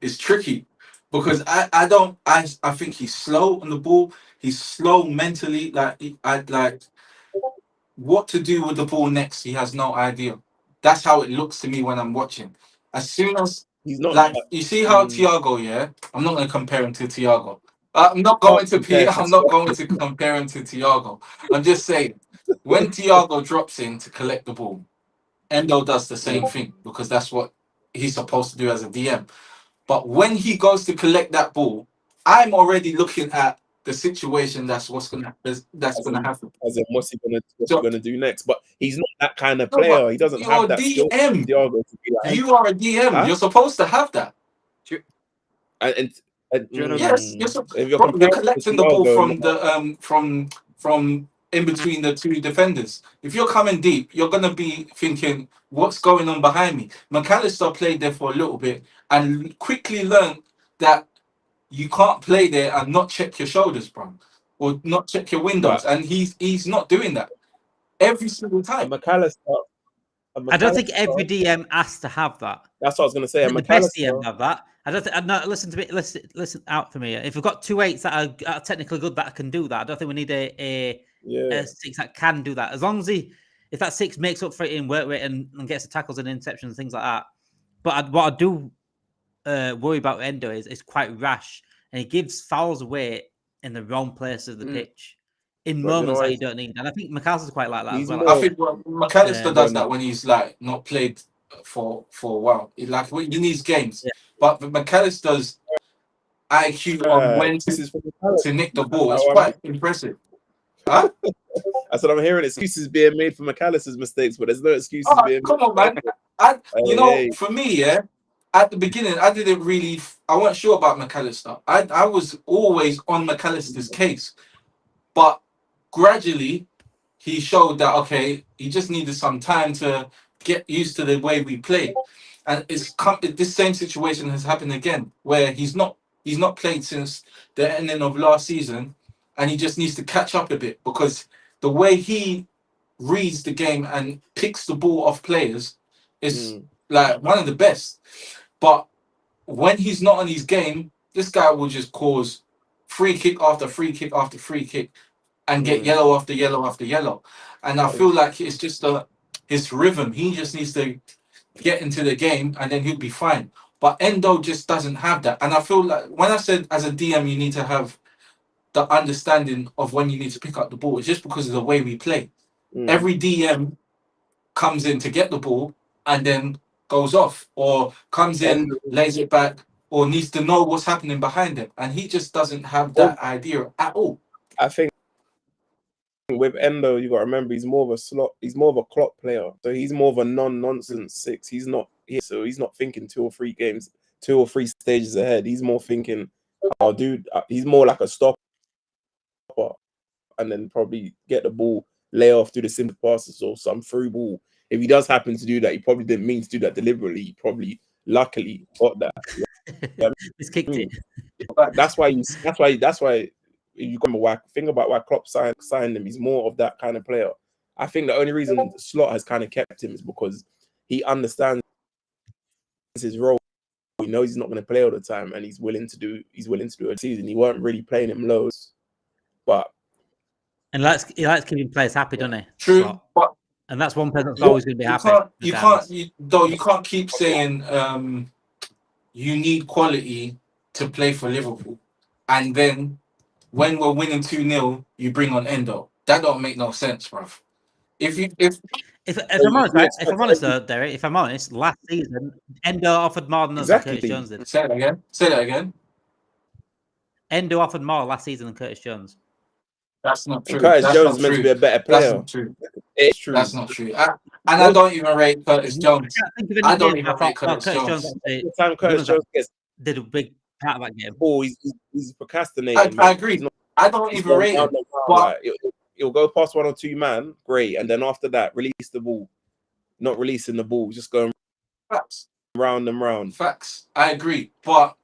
is tricky because I think he's slow on the ball. He's slow mentally. Like what to do with the ball next. He has no idea. That's how it looks to me when I'm watching. As soon as he's not like you see how Thiago. Yeah, I'm not going to compare him to Thiago. I'm not going to compare him to Thiago. I'm just saying, when Thiago drops in to collect the ball, Endo does the same thing because that's what he's supposed to do as a DM. But when he goes to collect that ball, I'm already looking at the situation. That's gonna happen. As in, what's he gonna do next? But he's not that kind of player. He doesn't have that skill. Thiago to be like, you are a DM. Huh? You're supposed to have that. Yes, you're collecting the ball from the from in between the two defenders. If you're coming deep, you're gonna be thinking, "What's going on behind me?" McAllister played there for a little bit and quickly learned that you can't play there and not check your shoulders, bro, or not check your windows. And he's not doing that every single time. McAllister, I don't think every DM has to have that. That's what I was going to say. The best DM have that. I don't think. No, listen to me. Listen out for me. If we've got 2 8s that are technically good that can do that, I don't think we need a 6 that can do that. As long as if that 6 makes up for it in work rate and gets the tackles and interceptions and things like that. But what I do worry about Endo is quite rash and he gives fouls away in the wrong place of the pitch. In moments that you don't need. And I think McAllister's quite like that as well. I think McAllister does that when he's like not played for a while. He needs games. Yeah. But McAllister's IQ on when to nick the ball is quite impressive. Huh? That's what I'm hearing. Excuses being made for McAllister's mistakes, but there's no excuses being made. Come on, man. For me, at the beginning, I weren't sure about McAllister. I was always on McAllister's case. But gradually, he showed that, okay, he just needed some time to get used to the way we play. And this same situation has happened again, where he's not played since the ending of last season, and he just needs to catch up a bit because the way he reads the game and picks the ball off players is like one of the best. But when he's not on his game, this guy will just cause free kick after free kick after free kick and get yellow after yellow after yellow. And I feel like it's just his rhythm. He just needs to get into the game and then he'll be fine. But Endo just doesn't have that. And I feel like when I said as a DM you need to have the understanding of when you need to pick up the ball, it's just because of the way we play. Every DM comes in to get the ball and then goes off or comes in, lays it back, or needs to know what's happening behind him. And he just doesn't have that idea at all. I think with Endo, you got to remember he's more of a slot. He's more of a clock player, so he's more of a non-nonsense 6. He's not thinking 2 or 3 games, 2 or 3 stages ahead. He's more thinking, he's more like a stopper, and then probably get the ball, lay off, do the simple passes or some through ball. If he does happen to do that, he probably didn't mean to do that deliberately. He probably, luckily, got that. He's kicked it. That's why. You think about why Klopp signed him. He's more of that kind of player. I think the only reason Slot has kind of kept him is because he understands his role he knows he's not going to play all the time, and he's willing to do a season. He weren't really playing him loads, but And he likes keeping players happy, doesn't he? True, Slot. but And that's one person that's always going to be happy. you can't keep saying you need quality to play for Liverpool, and then when we're winning 2-0, you bring on Endo. That don't make no sense, bruv. If I'm honest, right? If I'm honest, though, Derek, if I'm honest, last season Endo offered more than Exactly. Curtis Jones did. Say that again. Endo offered more last season than Curtis Jones. That's not true. Curtis That's Jones not is meant true. to be a better That's player. not true. It's true. That's not true. I don't even rate Curtis Jones. I don't even rate Curtis Jones. Actually, The time Curtis Jones did a big part of that game. Oh, he's procrastinating. I agree. I don't even rate him. But he'll go past 1 or 2 man, great, and then after that, release the ball. Not releasing the ball, just going round and round. Facts. I agree, but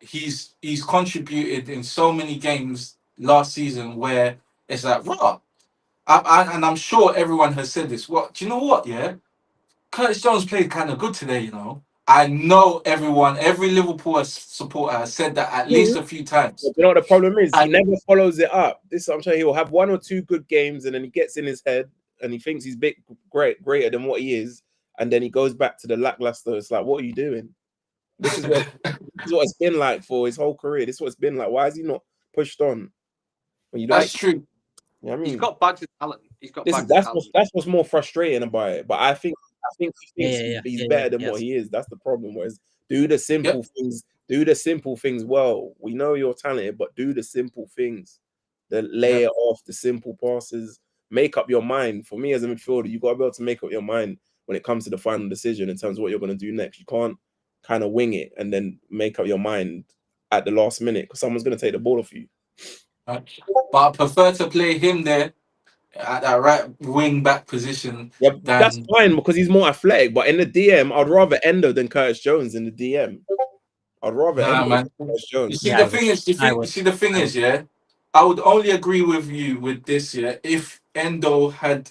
he's contributed in so many games last season where it's like, raw. And I'm sure everyone has said this. What do you know? What? Yeah, Curtis Jones played kind of good today. You know, I know every Liverpool supporter has said that at least a few times. But you know what the problem is? He never follows it up. I'm sure he'll have 1 or 2 good games, and then he gets in his head and he thinks he's greater than what he is, and then he goes back to the lackluster. It's like, what are you doing? This is what it's been like for his whole career. This is what it's been like. Why is he not pushed on? That's true. You know what I mean? He's got bags of talent. That's what's more frustrating about it. But I think he thinks he's better than what he is. That's the problem. Whereas do the simple things. Do the simple things well. We know you're talented, but do the simple things. The lay it off, the simple passes. Make up your mind. For me as a midfielder, you got to be able to make up your mind when it comes to the final decision in terms of what you're going to do next. You can't kind of wing it and then make up your mind at the last minute because someone's going to take the ball off you. But I prefer to play him there at that right wing back position. Yeah, that's fine because he's more athletic. But in the DM, I'd rather Endo than Curtis Jones in the DM. I'd rather Endo than Curtis Jones. You see, the thing is, yeah, I would only agree with you with this, yeah, if Endo had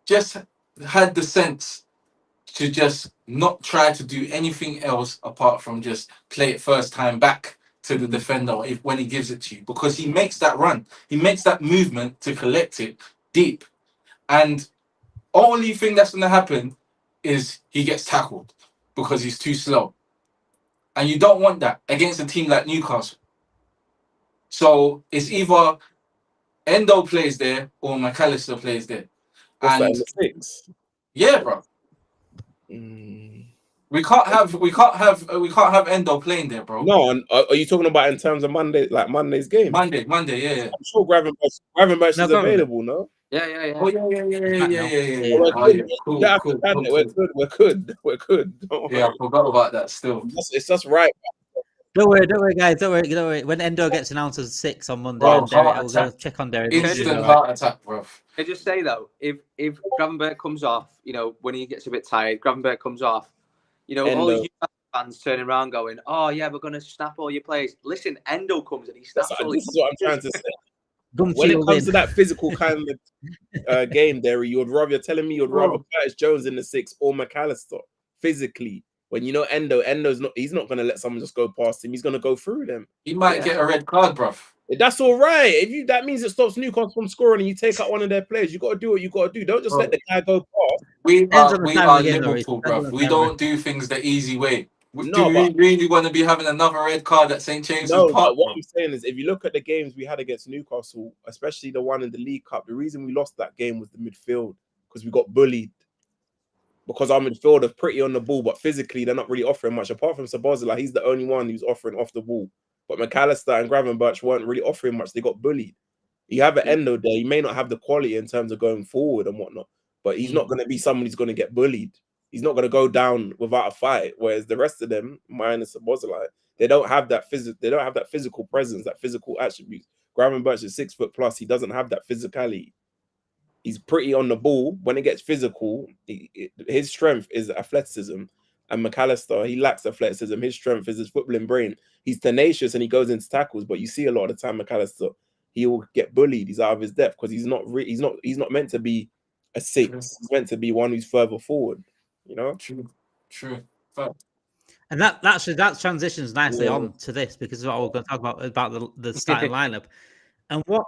just had the sense to just not try to do anything else apart from just play it first time back to the defender when he gives it to you, because he makes that run, he makes that movement to collect it deep, and only thing that's going to happen is he gets tackled because he's too slow, and you don't want that against a team like Newcastle. So it's either Endo plays there or McAllister plays there. What's that in the 6? Yeah, bro. We can't have Endo playing there, bro. No, and are you talking about in terms of Monday's game? Monday, yeah. I'm sure Gravenberch is available, no? Yeah. Oh yeah. We're good. Yeah, I forgot about that still. It's just right. Don't worry, guys. Don't worry. When Endo gets announced as 6 on Monday, Bro, Derek will go check on Derek. Instant heart attack, bro. I just say though, if Gravenberch comes off, you know, when he gets a bit tired, Gravenberch comes off, you know, all these fans turning around going, "Oh yeah, we're gonna snap all your players." Listen, Endo comes and he snaps all. This is what I'm trying to say. When it comes to that physical kind of game, Derry, you're telling me you'd rather Curtis Jones in the 6 or McAllister physically. When you know Endo's not, he's not going to let someone just go past him. He's going to go through them. He might get a red card, bruv. That's all right. That means it stops Newcastle from scoring and you take out one of their players. You got to do what you got to do. Don't just let the guy go past. We are Liverpool, bruv. We don't do things the easy way. Do we really want to be having another red card at St. James's Park? No, what I'm saying is if you look at the games we had against Newcastle, especially the one in the League Cup, the reason we lost that game was the midfield because we got bullied. Because our midfield are pretty on the ball, but physically they're not really offering much. Apart from Szoboszlai, he's the only one who's offering off the ball. But McAllister and Gravenberch weren't really offering much. They got bullied. You have an Endo there. He may not have the quality in terms of going forward and whatnot, but he's not going to be someone who's going to get bullied. He's not going to go down without a fight. Whereas the rest of them, minus Szoboszlai, they don't have that physical presence, that physical attribute. Gravenberch is 6 foot plus. He doesn't have that physicality. He's pretty on the ball. When it gets physical, his strength is athleticism. And McAllister, he lacks athleticism. His strength is his footballing brain. He's tenacious and he goes into tackles, but you see a lot of the time McAllister, he will get bullied. He's out of his depth because he's not meant to be a 6. He's meant to be one who's further forward. You know? True. And that transitions nicely on to this, because it's what we're going to talk about the starting lineup. And what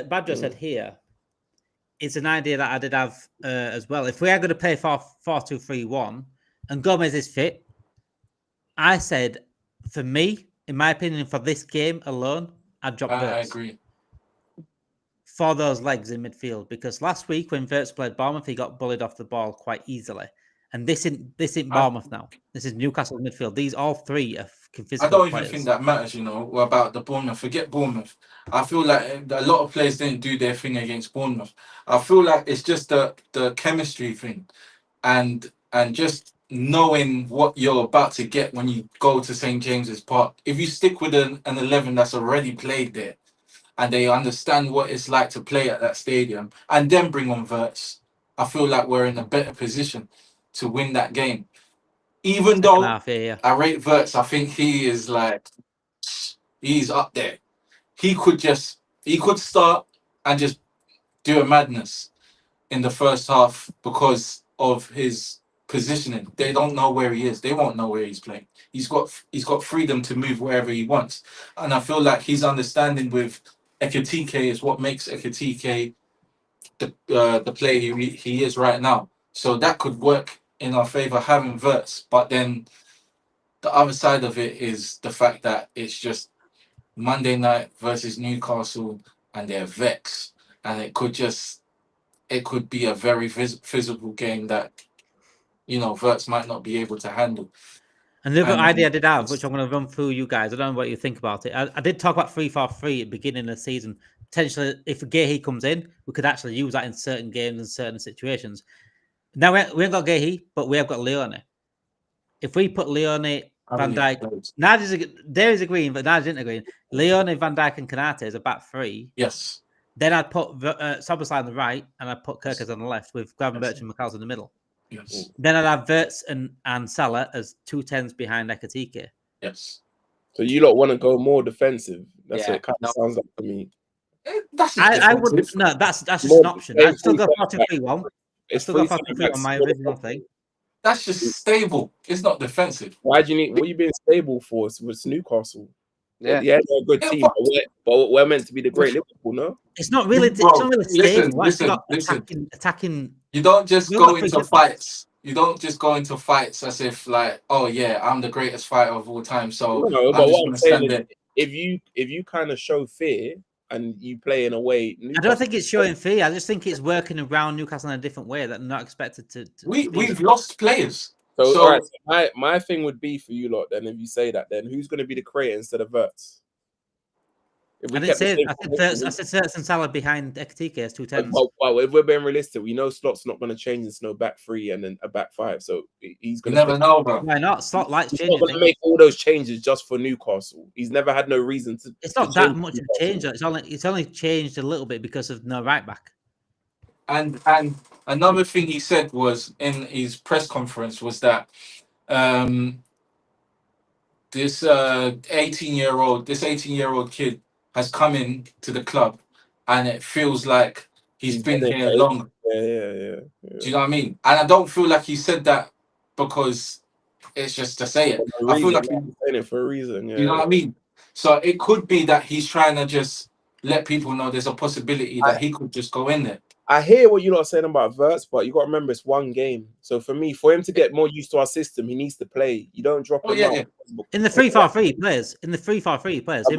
Badger said here is an idea that I did have as well. If we are going to play 4-2-3-1 and Gomez is fit, I said, for me, in my opinion, for this game alone, I'd drop Wirtz. I agree. For those legs in midfield, because last week when Wirtz played Bournemouth, he got bullied off the ball quite easily. And this isn't Bournemouth now. This is Newcastle midfield. These all three are physical I don't players. even think that matters, about the Bournemouth. Forget Bournemouth. I feel like a lot of players didn't do their thing against Bournemouth. I feel like it's just the chemistry thing, and just knowing what you're about to get when you go to St. James's Park. If you stick with an 11 that's already played there, and they understand what it's like to play at that stadium, and then bring on Wirtz, I feel like we're in a better position to win that game. Even though I rate Wirtz, I think he is he's up there. He could start and just do a madness in the first half because of his positioning. They don't know where he is. They won't know where he's playing. He's got freedom to move wherever he wants. And I feel like his understanding with Ekitike is what makes Ekitike the player he is right now. So that could work in our favour, having Wirtz. But then the other side of it is the fact that it's just Monday night versus Newcastle, and they're vexed, and it could be a very physical game that Wirtz might not be able to handle. And the other idea I did have, which I'm going to run through you guys, I don't know what you think about it. I did talk about 3-4-3 at the beginning of the season. Potentially, if Guehi comes in, we could actually use that in certain games and certain situations. Now, we ain't got Guehi, but we have got Leone. If we put Leone, Van Dijk, there is agreeing, but Nigel didn't agree. Leone, Van Dijk, and Konate is a back three. Yes. Then I'd put Szoboszlai on the right, and I'd put Kirkers on the left, with Gravenberch and McAllister in the middle. Yes. Then I'd have Wirtz and Salah as 2 10s behind Ekitike. Yes. So you lot want to go more defensive? That's what it kind of sounds like to me. I wouldn't. No, that's just an option. I'd still go 4-2-3-1. I'd still go 4-2-3-1 on my original thing. That's just stable. It's not defensive. Why do you need? What are you being stable for? It's Newcastle. Yeah, they're a good team, but we're meant to be the great Liverpool, no? It's not really stable. Listen. Attacking. You don't just go into fights. You don't just go into fights as if oh yeah, I'm the greatest fighter of all time. So no, but what I'm saying is, if you kind of show fear and you play in a way, I don't think it's showing fear. I just think it's working around Newcastle in a different way that they're not expected to. We've lost players. So all right, my thing would be for you lot then, if you say that, then who's going to be the creator instead of Wirtz? I didn't say I said Wirtz and Salah behind Ekitike as 2 10s. Well, if we're being realistic, we know Slot's not going to change into no back three and then a back five. So he's going to never know, bro. Why not? Slot likes changing. He's not going to make all those changes just for Newcastle. He's never had no reason to. It's not that much of a change. It's only changed a little bit because of no right back. And another thing he said was in his press conference was that this 18-year-old kid has come in to the club, and it feels like he's been here long. Yeah. Do you know what I mean? And I don't feel like he said that because it's just to say it. I feel like he's saying it for a reason. Yeah, you know what I mean? So it could be that he's trying to just let people know there's a possibility that he could just go in there. I hear what you lot are saying about Wirtz, but you got to remember it's one game. So for me, for him to get more used to our system, he needs to play. You don't drop him out. In the 3-4-3 players, him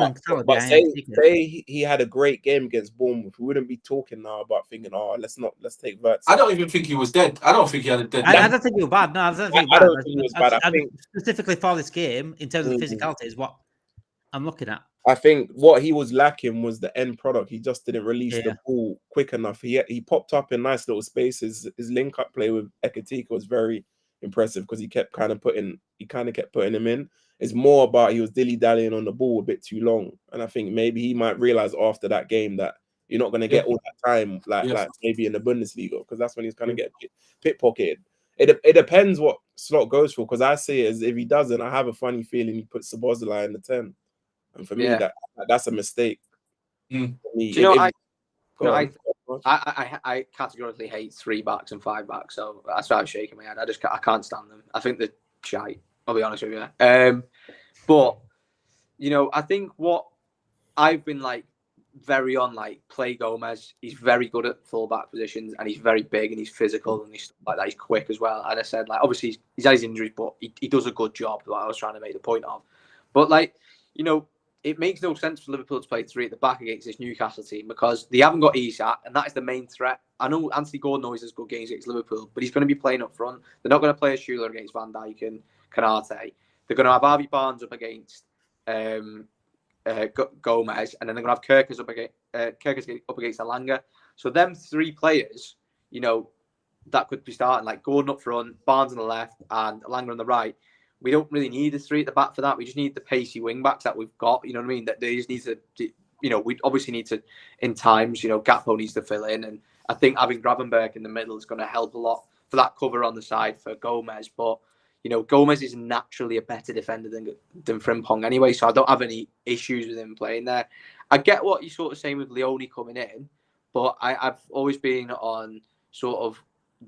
and Salah but say he had a great game against Bournemouth, we wouldn't be talking now about thinking, let's take Wirtz. I don't even think he was dead. I don't think he had a dead. I don't think he was bad. No, I don't think he was bad. I think specifically for this game, in terms of the physicality, is what I'm looking at. I think what he was lacking was the end product. He just didn't release the ball quick enough. He popped up in nice little spaces. His link up play with Ekitike was very impressive because he kept putting him in. It's more about he was dilly-dallying on the ball a bit too long. And I think maybe he might realize after that game that you're not going to get all that time like maybe in the Bundesliga, because that's when he's going to get pickpocketed. It depends what Slot goes for, because I see it as if he doesn't, I have a funny feeling he puts Szoboszlai in the 10. And for me, that's a mistake. Do you know, I categorically hate 3 backs and 5 backs, so that's why I'm shaking my head. I can't stand them. I think they're shite. I'll be honest with you. But you know, I think what I've been like very on like play Gomez. He's very good at fullback positions, and he's very big and he's physical and he's like that. He's quick as well. And I said like obviously he's had his injuries, but he does a good job. Like I was trying to make the point of. But like you know, it makes no sense for Liverpool to play 3 at the back against this Newcastle team because they haven't got Isak, and that is the main threat. I know Anthony Gordon always has good games against Liverpool, but he's going to be playing up front. They're not going to play a Schuler against Van Dijk and Canate. They're going to have Harvey Barnes up against Gomez, and then they're going to have Kirkus up against Elanga. So them 3 players, you know, that could be starting like Gordon up front, Barnes on the left, and Elanga on the right. We don't really need a 3 at the back for that. We just need the pacey wing backs that we've got. You know what I mean? That they just need to, you know, we obviously need to, in times, you know, Gakpo needs to fill in, and I think having Gravenberch in the middle is going to help a lot for that cover on the side for Gomez. But you know, Gomez is naturally a better defender than Frimpong anyway, so I don't have any issues with him playing there. I get what you're sort of saying with Leone coming in, but I've always been on sort of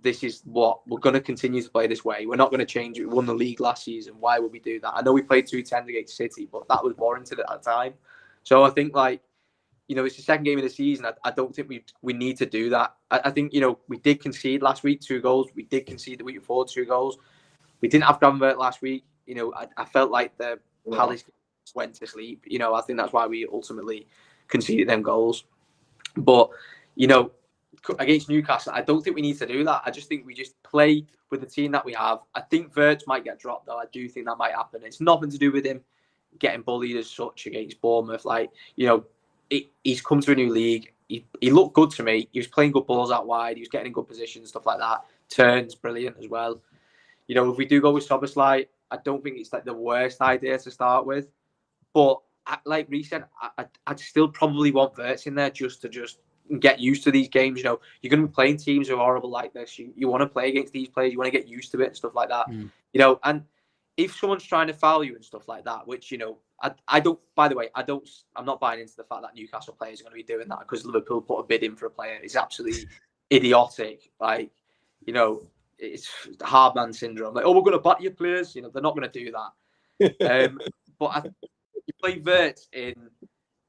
this is what we're going to continue to play this way. We're not going to change it. We won the league last season. Why would we do that? I know we played 2-10 against City, but that was warranted at that time. So I think like, you know, it's the second game of the season. I don't think we need to do that. I think, you know, we did concede last week 2 goals. We did concede the week before 2 goals. We didn't have Gravenberch last week. You know, I felt like the Palace went to sleep. You know, I think that's why we ultimately conceded them goals. But, you know, against Newcastle, I don't think we need to do that. I just think we just play with the team that we have. I think Wirtz might get dropped, though. I do think that might happen. It's nothing to do with him getting bullied as such against Bournemouth. Like, you know, he's come to a new league. He looked good to me. He was playing good balls out wide. He was getting in good positions, stuff like that. Turns, brilliant as well. You know, if we do go with Szoboszlai, I don't think it's like the worst idea to start with. But like Reece said, I'd still probably want Wirtz in there just to get used to these games. You know, you're going to be playing teams who are horrible like this. You want to play against these players. You want to get used to it and stuff like that. You know, and if someone's trying to foul you and stuff like that, which, you know, I don't, by the way, I'm not buying into the fact that Newcastle players are going to be doing that because Liverpool put a bid in for a player. It's absolutely idiotic. Like, you know, it's the hard man syndrome. Like, oh, we're going to bat your players. You know, they're not going to do that. But you play Wirtz in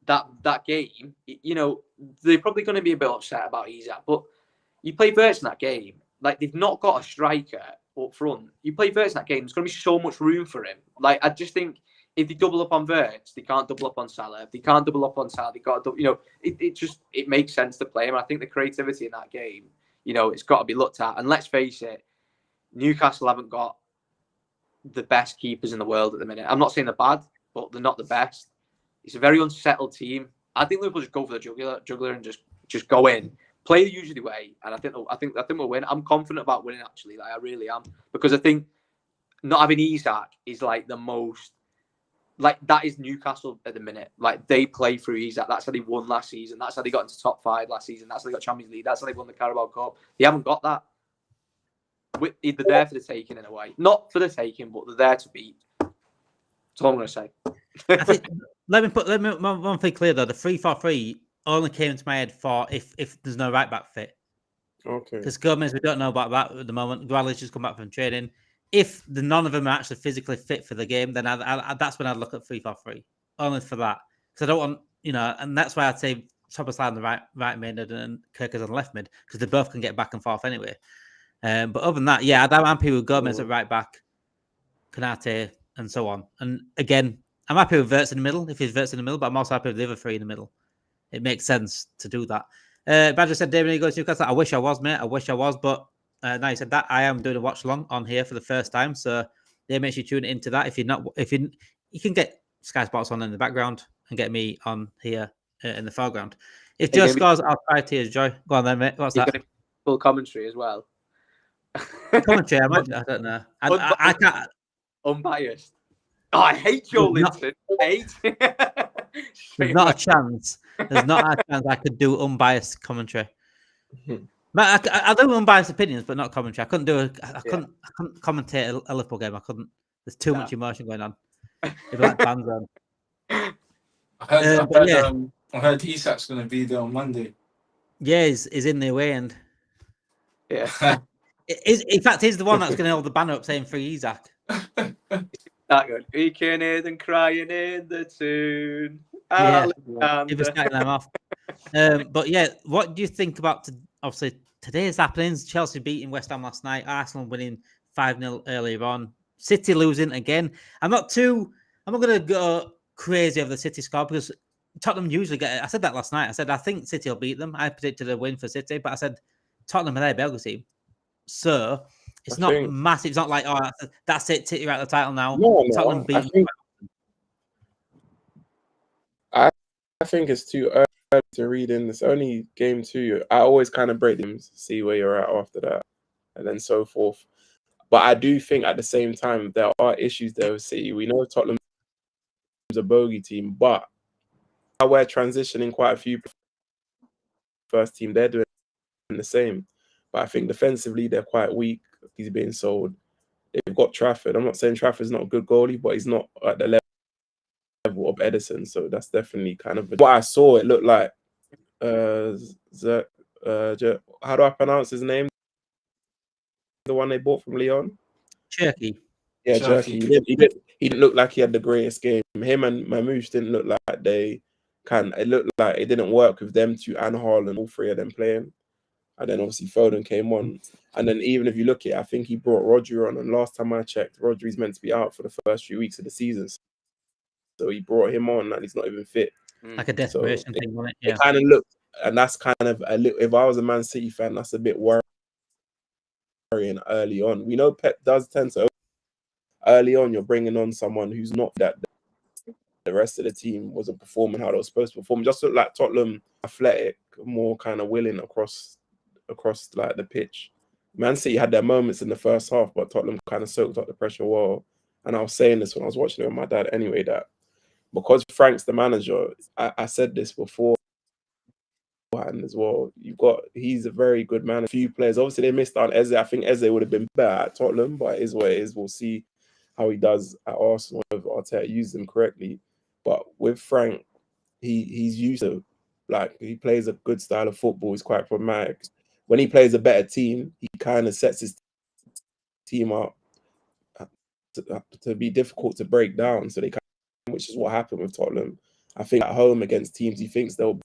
that game, you know, they're probably going to be a bit upset about Isak. But you play Wirtz in that game, like they've not got a striker up front. You play Wirtz in that game, there's going to be so much room for him. Like, I just think if they double up on Wirtz, they can't double up on Salah. If they can't double up on Salah, they got to, you know, it makes sense to play him. I think the creativity in that game, you know, it's got to be looked at. And let's face it, Newcastle haven't got the best keepers in the world at the minute. I'm not saying they're bad, but they're not the best. It's a very unsettled team. I think Liverpool just go for the juggler and just go in, play the usual way, and I think we'll win. I'm confident about winning actually. Like, I really am, because I think not having Isak is like the most, like, that is Newcastle at the minute. Like, they play through Isak. That's how they won last season. That's how they got into top 5 last season. That's how they got Champions League. That's how they won the Carabao Cup. They haven't got that. They're there for the taking in a way. Not for the taking, but they're there to beat. That's all I'm going to say. I think, let me one thing clear though. The 3-4-3 only came into my head for if there's no right back fit. Okay. Because Gomez, we don't know about that at the moment. Guali's just come back from training. If none of them are actually physically fit for the game, then that's when I'd look at 3-4-3. Only for that. Because I don't want, you know, and that's why I'd say Szoboszlai on the right mid and Kirkus on the left mid, because they both can get back and forth anyway. But other than that, yeah, I'm happy with Gomez at right back, Konate, and so on. And again, I'm happy with Wirtz in the middle, if he's Wirtz in the middle, but I'm also happy with the other 3 in the middle. It makes sense to do that. Badger said, David, you go to Newcastle. I wish I was, mate. I wish I was, but now you said that, I am doing a watch along on here for the first time. So yeah, make sure you tune into that. If you can get Sky Sports on in the background and get me on here in the foreground. If Joe scores, I'll try tears, Joy. Go on then, mate. What's that? Full commentary as well. Commentary, I don't know. I can't. Unbiased. Oh, I hate Joe Linton. There's not a chance. There's not a chance I could do unbiased commentary. But I do unbiased opinions, but not commentary. I couldn't commentate a Liverpool game. I couldn't. There's too much emotion going on. It'd be like Banzone. I heard Isak's going to be there on Monday. Yeah, he's in the away end. Yeah. In fact, he's the one that's going to hold the banner up saying free Isak. That good. We can hear them crying in the tune. Yeah, Alexander. if it's starting them off. But yeah, what do you think about obviously today's happenings? Chelsea beating West Ham last night, Arsenal winning 5-0 earlier on, City losing again. I'm not gonna go crazy over the City score because Tottenham usually get it. I said that last night. I said I think City will beat them. I predicted a win for City, but I said Tottenham are their Belgian team. So it's not massive. It's not like, oh, that's it, City are out the title now. No, Tottenham beating. I think it's too early to read in. It's only game 2. I always kind of break them, see where you're at after that, and then so forth. But I do think at the same time there are issues there with City. We know Tottenham's a bogey team, but we're transitioning quite a few first team. They're doing the same. But I think defensively they're quite weak. He's being sold. They've got Trafford. I'm not saying Trafford's not a good goalie, but he's not at the level of Edison. So that's definitely kind of what I saw. It looked like how do I pronounce his name? The one they bought from Lyon? Cherky. Yeah, Cherky. He didn't look like he had the greatest game. Him and Mamouche didn't look like they can. It looked like it didn't work with them two and Haaland, all three of them playing. And then obviously Foden came on. And then even if you look at it, I think he brought Rodrigo on. And last time I checked, Rodrigo's meant to be out for the first few weeks of the season. So he brought him on and he's not even fit. Like a desperation thing, wasn't it? Yeah. It kind of looked, and that's kind of a little, if I was a Man City fan, that's a bit worrying early on. We know Pep does tend to, early on, you're bringing on someone who's not that the rest of the team wasn't performing how they were supposed to perform. Just looked like Tottenham athletic, more kind of willing across like the pitch. Man City had their moments in the first half, but Tottenham kind of soaked up the pressure well. And I was saying this when I was watching it with my dad anyway, that because Frank's the manager, I said this before as well. He's a very good man. A few players, obviously they missed out on Eze. I think Eze would have been better at Tottenham, but it is what it is. We'll see how he does at Arsenal if Arteta uses him correctly. But with Frank, he's used to, like, he plays a good style of football. He's quite pragmatic. When he plays a better team, he kind of sets his team up to be difficult to break down. So which is what happened with Tottenham. I think at home against teams he thinks he'll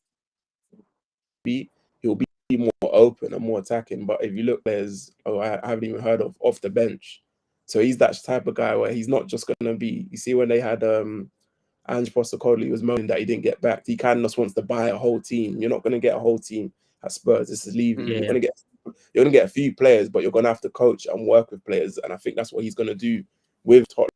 be more open and more attacking. But if you look, there's I haven't even heard of off the bench. So he's that type of guy where he's not just gonna be. You see when they had Ange Postecoglou, he was moaning that he didn't get back. He kind of just wants to buy a whole team. You're not gonna get a whole team at Spurs. This is leaving. Yeah. You're gonna get a few players, but you're gonna have to coach and work with players. And I think that's what he's gonna do with Tottenham.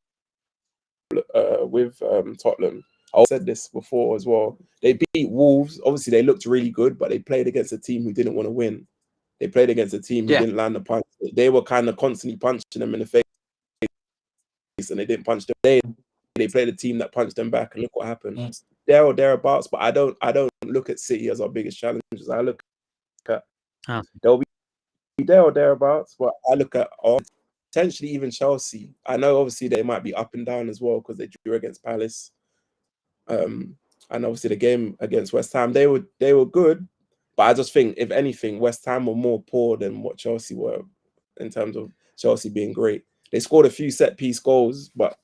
Tottenham. I said this before as well. They beat Wolves. Obviously, they looked really good, but they played against a team who didn't want to win. They played against a team who didn't land the punch. They were kind of constantly punching them in the face, and they didn't punch them. They played a team that punched them back, and look what happened. There or thereabouts. But I don't look at City as our biggest challenges. I look at they'll be there or thereabouts, but I look at potentially even Chelsea. I know obviously they might be up and down as well because they drew against Palace. And obviously the game against West Ham, they were good, but I just think if anything, West Ham were more poor than what Chelsea were in terms of Chelsea being great. They scored a few set piece goals, but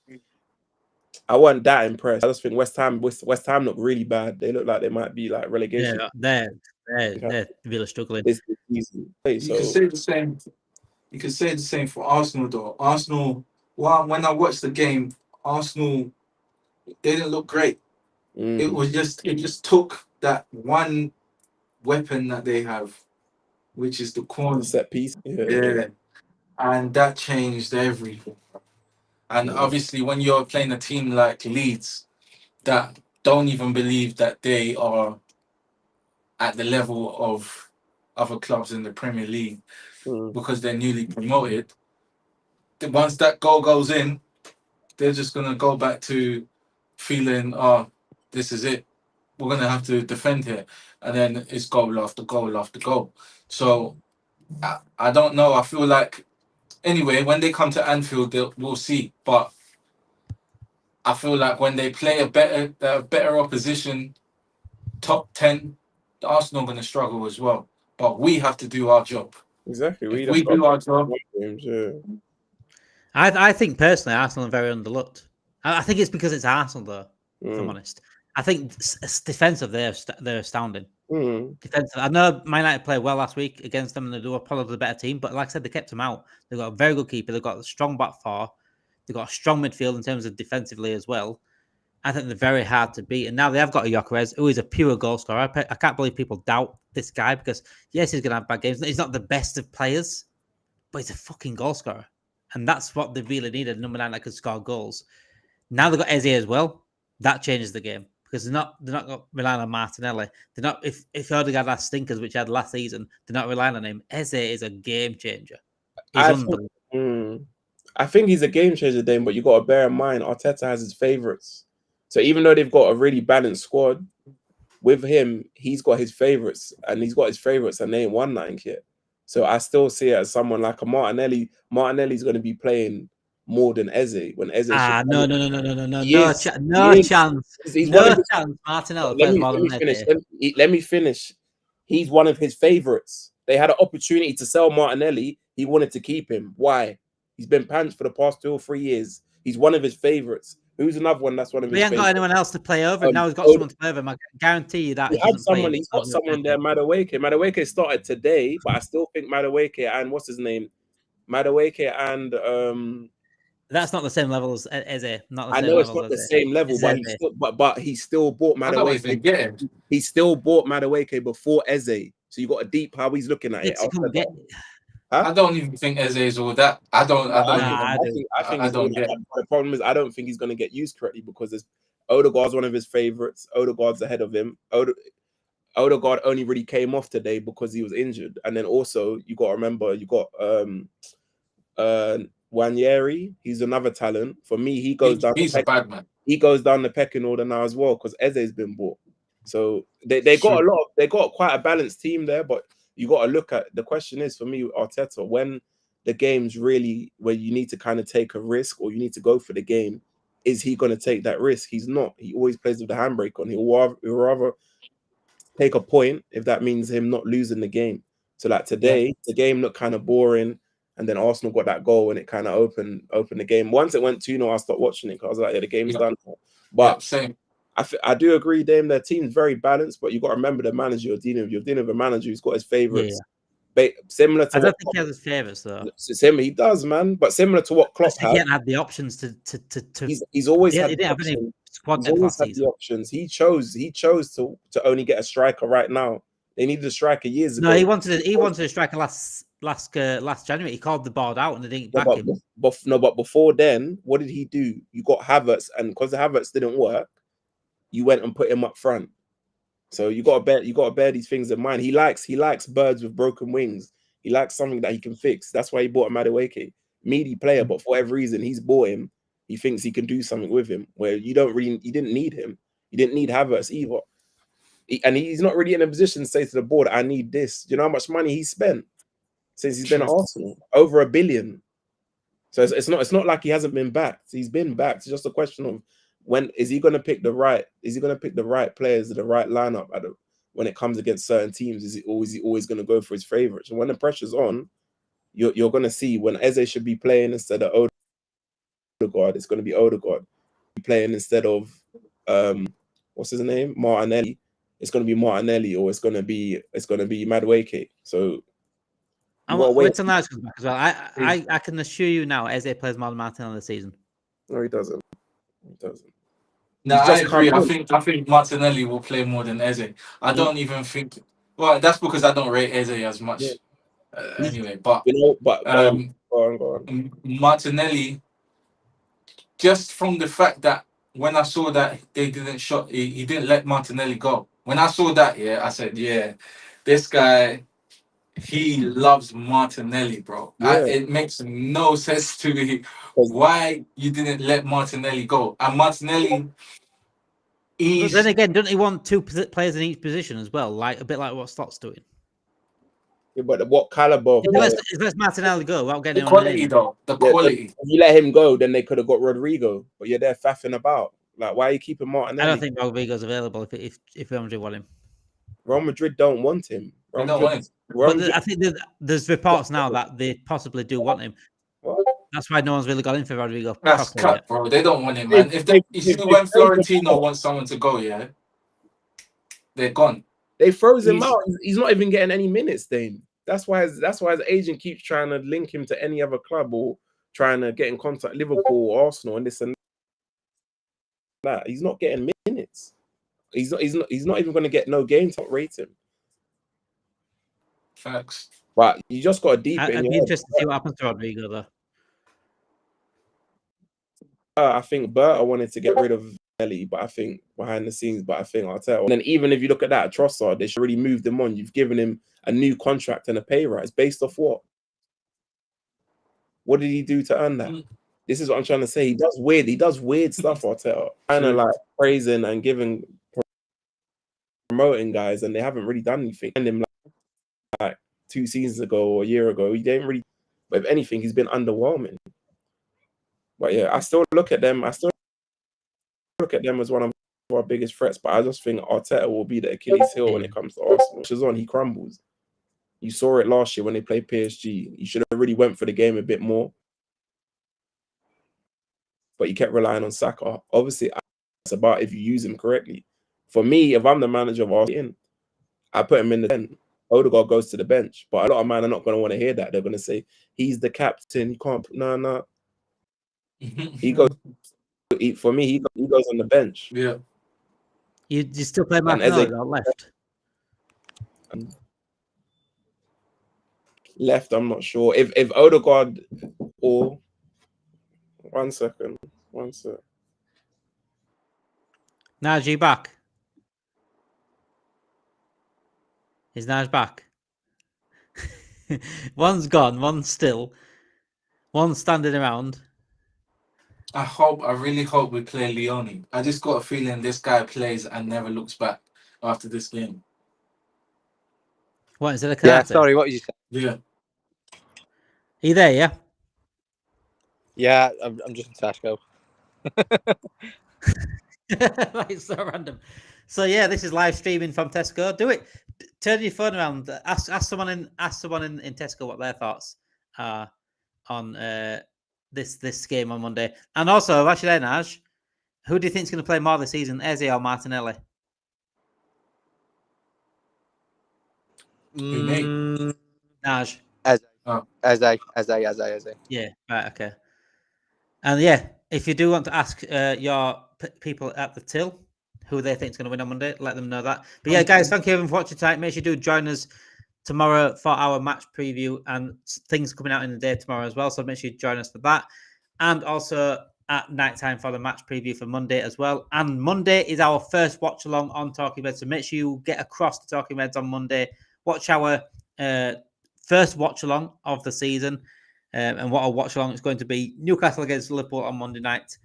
I wasn't that impressed. I just think West Ham look really bad. They look like they might be like relegation. Yeah, they're really struggling. You can say the same. You can say the same for Arsenal, though. Arsenal, when I watched the game, Arsenal, they didn't look great. It just took that one weapon that they have, which is the corner set piece. Yeah. And that changed everything. And obviously, when you're playing a team like Leeds that don't even believe that they are at the level of other clubs in the Premier League because they're newly promoted, once that goal goes in, they're just going to go back to feeling, this is it. We're going to have to defend here. And then it's goal after goal after goal. So I don't know. I feel like, anyway, when they come to Anfield, we'll see. But I feel like when they play a better opposition, top 10, the Arsenal are going to struggle as well. But we have to do our job. Exactly. We do our job. I think personally, Arsenal are very underlooked. I think it's because it's Arsenal, though. If I'm honest, I think defensive they're astounding. Defensive. I know Man United played well last week against them, and they were probably the better team. But like I said, they kept them out. They've got a very good keeper. They've got a strong back four. They've got a strong midfield in terms of defensively as well. I think they're very hard to beat. And now they have got a Workhorse, who is a pure goal scorer. I can't believe people doubt this guy because, yes, he's going to have bad games. He's not the best of players, but he's a fucking goal scorer. And that's what they really needed, number 9 that could score goals. Now they've got Eze as well. That changes the game because they're not relying on Martinelli. They're not, if Odegaard has stinkers, which he had last season, they're not relying on him. Eze is a game changer. I think he's a game changer, Dane, but you got to bear in mind Arteta has his favourites. So even though they've got a really balanced squad, with him, he's got his favourites, and he's got his favourites, and they ain't won nothing yet. So I still see it as someone like a Martinelli. Martinelli's going to be playing more than Eze when Eze. No chance. He's no chance. Martinelli. Let me finish. He's one of his favourites. They had an opportunity to sell Martinelli. He wanted to keep him. Why? He's been pants for the past 2 or 3 years. He's one of his favourites. Who's another one that's one of his favorites? He ain't got anyone else to play over. Now he's got someone to play over him. I guarantee you that. He's got someone there, Madueke. Madueke started today, but I still think Madueke and what's his name? Madueke and that's not the same level as Eze. I know it's not the same level, but he still bought Madueke. He still bought Madueke before Eze. So you got a deep how he's looking at it. I don't even think Eze is all that. I don't get it. The problem is I don't think he's going to get used correctly because Odegaard's one of his favourites. Odegaard's ahead of him. Odegaard only really came off today because he was injured. And then also you got to remember you got Wanyeri. He's another talent. For me, he's a bad man. He goes down the pecking order now as well because Eze's been bought. So they got they got quite a balanced team there, but you got to look at the question is for me, Arteta, when the game's really where you need to kind of take a risk or you need to go for the game, is he going to take that risk? He's not. He always plays with the handbrake on. He'll rather take a point if that means him not losing the game. So like today, the game looked kind of boring, and then Arsenal got that goal and it kind of opened the game. Once it went 2-0, I stopped watching it because I was like, the game's done. But same. I do agree, Dame. Their team's very balanced, but you got to remember the manager you're dealing with. You're dealing with a manager who's got his favourites. Similar to I don't think he has his favourites though. He does, man. But similar to what Klopp had. He hadn't had the options to. He's always had. He didn't have any squad depth last season. The options. He chose to only get a striker right now. They needed a striker years ago. No, he wanted a striker last January. He called the board out and they didn't back him. But before then, what did he do? You got Havertz, and because the Havertz didn't work, you went and put him up front. So you got to bear these things in mind. He likes birds with broken wings. He likes something that he can fix. That's why he bought a Madueke. Meaty player, but for whatever reason, he's bought him. He thinks he can do something with him. Where you didn't need him. You didn't need Havertz either. And he's not really in a position to say to the board, I need this. Do you know how much money he spent since he's been at Arsenal? Over $1 billion. So it's not like he hasn't been backed. He's been backed. It's just a question of when is he going to pick the right players, the right lineup when it comes against certain teams? Is he always going to go for his favorites? And when the pressure's on, you're going to see when Eze should be playing instead of Odegaard, it's going to be Odegaard playing instead of what's his name, Martinelli. It's going to be Martinelli, or it's going to be Madueke. So Wirtz and Ekitike comes back as well. I can assure you now, Eze plays more than Martinelli this season. No, he doesn't. He doesn't. No, I agree. I think Martinelli will play more than Eze. I don't even think. Well, that's because I don't rate Eze as much. Anyway, but go on. Martinelli, just from the fact that when I saw that he didn't let Martinelli go. When I saw that, I said, this guy, he loves Martinelli, bro. It makes no sense to me why you didn't let Martinelli go. And Martinelli, but then again, doesn't he want 2 players in each position as well? Like a bit like what Slot's doing. Yeah, but what caliber? If let's Martinelli go without getting the quality, though. The quality. If you let him go, then they could have got Rodrigo. But you're there faffing about. Like, why are you keeping Martinelli? I don't think Rodrigo's available if Real Madrid want him. Real Madrid don't want him. They don't want him. But I think there's reports now that they possibly do want him. What? That's why no one's really got in for Rodrigo. That's properly cut, bro. They don't want him, man. You see when Florentino wants someone to go, yeah, they're gone. They froze him Easy. out. He's not even getting any minutes, Dane. That's why his agent keeps trying to link him to any other club or trying to get in contact with Liverpool or Arsenal and this and that. He's not getting minutes. He's not even going to get no game top rating. Facts. But you just got to deep it in I'd your be head. interested to see what happens to Rodrigo, though. I think Berta wanted to get rid of Ellie, but I think behind the scenes, Arteta. And then even if you look at that, Trossard, they should already moved him on. You've given him a new contract and a pay rise based off what? What did he do to earn that? This is what I'm trying to say. He does weird stuff, Arteta. Kind of like praising and promoting guys, and they haven't really done anything. And him like 2 seasons ago or a year ago, he didn't really. But if anything, he's been underwhelming. But yeah, I still look at them as one of our biggest threats. But I just think Arteta will be the Achilles heel when it comes to Arsenal. Which is on, he crumbles. You saw it last year when they played PSG. You should have really went for the game a bit more. But you kept relying on Saka. Obviously, it's about if you use him correctly. For me, if I'm the manager of Arsenal, I put him in the 10. Odegaard goes to the bench. But a lot of men are not going to want to hear that. They're going to say, he's the captain. You can't. No. He goes. For me, he goes on the bench. Yeah. You still play Martinelli left? Left, I'm not sure. If Odegaard or 1 second. Naji back. Is Naj back? One's gone, one's still. One's standing around. I really hope we play Leone. I just got a feeling this guy plays and never looks back after this game. What is it? Yeah, sorry, what did you say? Yeah. Are you there? Yeah. Yeah, I'm just in Tesco. It's so random. So yeah, this is live streaming from Tesco. Do it. Turn your phone around. Ask someone in Tesco what their thoughts are on this game on Monday. And also, actually, Naj, who do you think is going to play more this season, Eze or Martinelli? Naj. Eze. Yeah. Right. Okay. And yeah, if you do want to ask your people at the till who they think is going to win on Monday, let them know that. But yeah, guys, thank you everyone for watching tonight. Make sure you do join us tomorrow for our match preview and things coming out in the day tomorrow as well. So make sure you join us for that. And also at night time for the match preview for Monday as well. And Monday is our first watch along on Talking Reds. So make sure you get across to Talking Reds on Monday. Watch our first watch along of the season. And what a watch along it's going to be Newcastle against Liverpool on Monday night.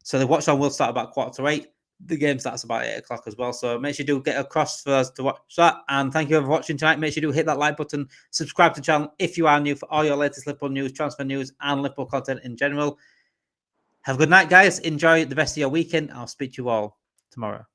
So the watch along will start about 7:45. The game starts about 8 o'clock as well. So make sure you do get across for us to watch that. And thank you for watching tonight. Make sure you do hit that like button, subscribe to the channel if you are new for all your latest Liverpool news, transfer news, and Liverpool content in general. Have a good night, guys. Enjoy the rest of your weekend. I'll speak to you all tomorrow.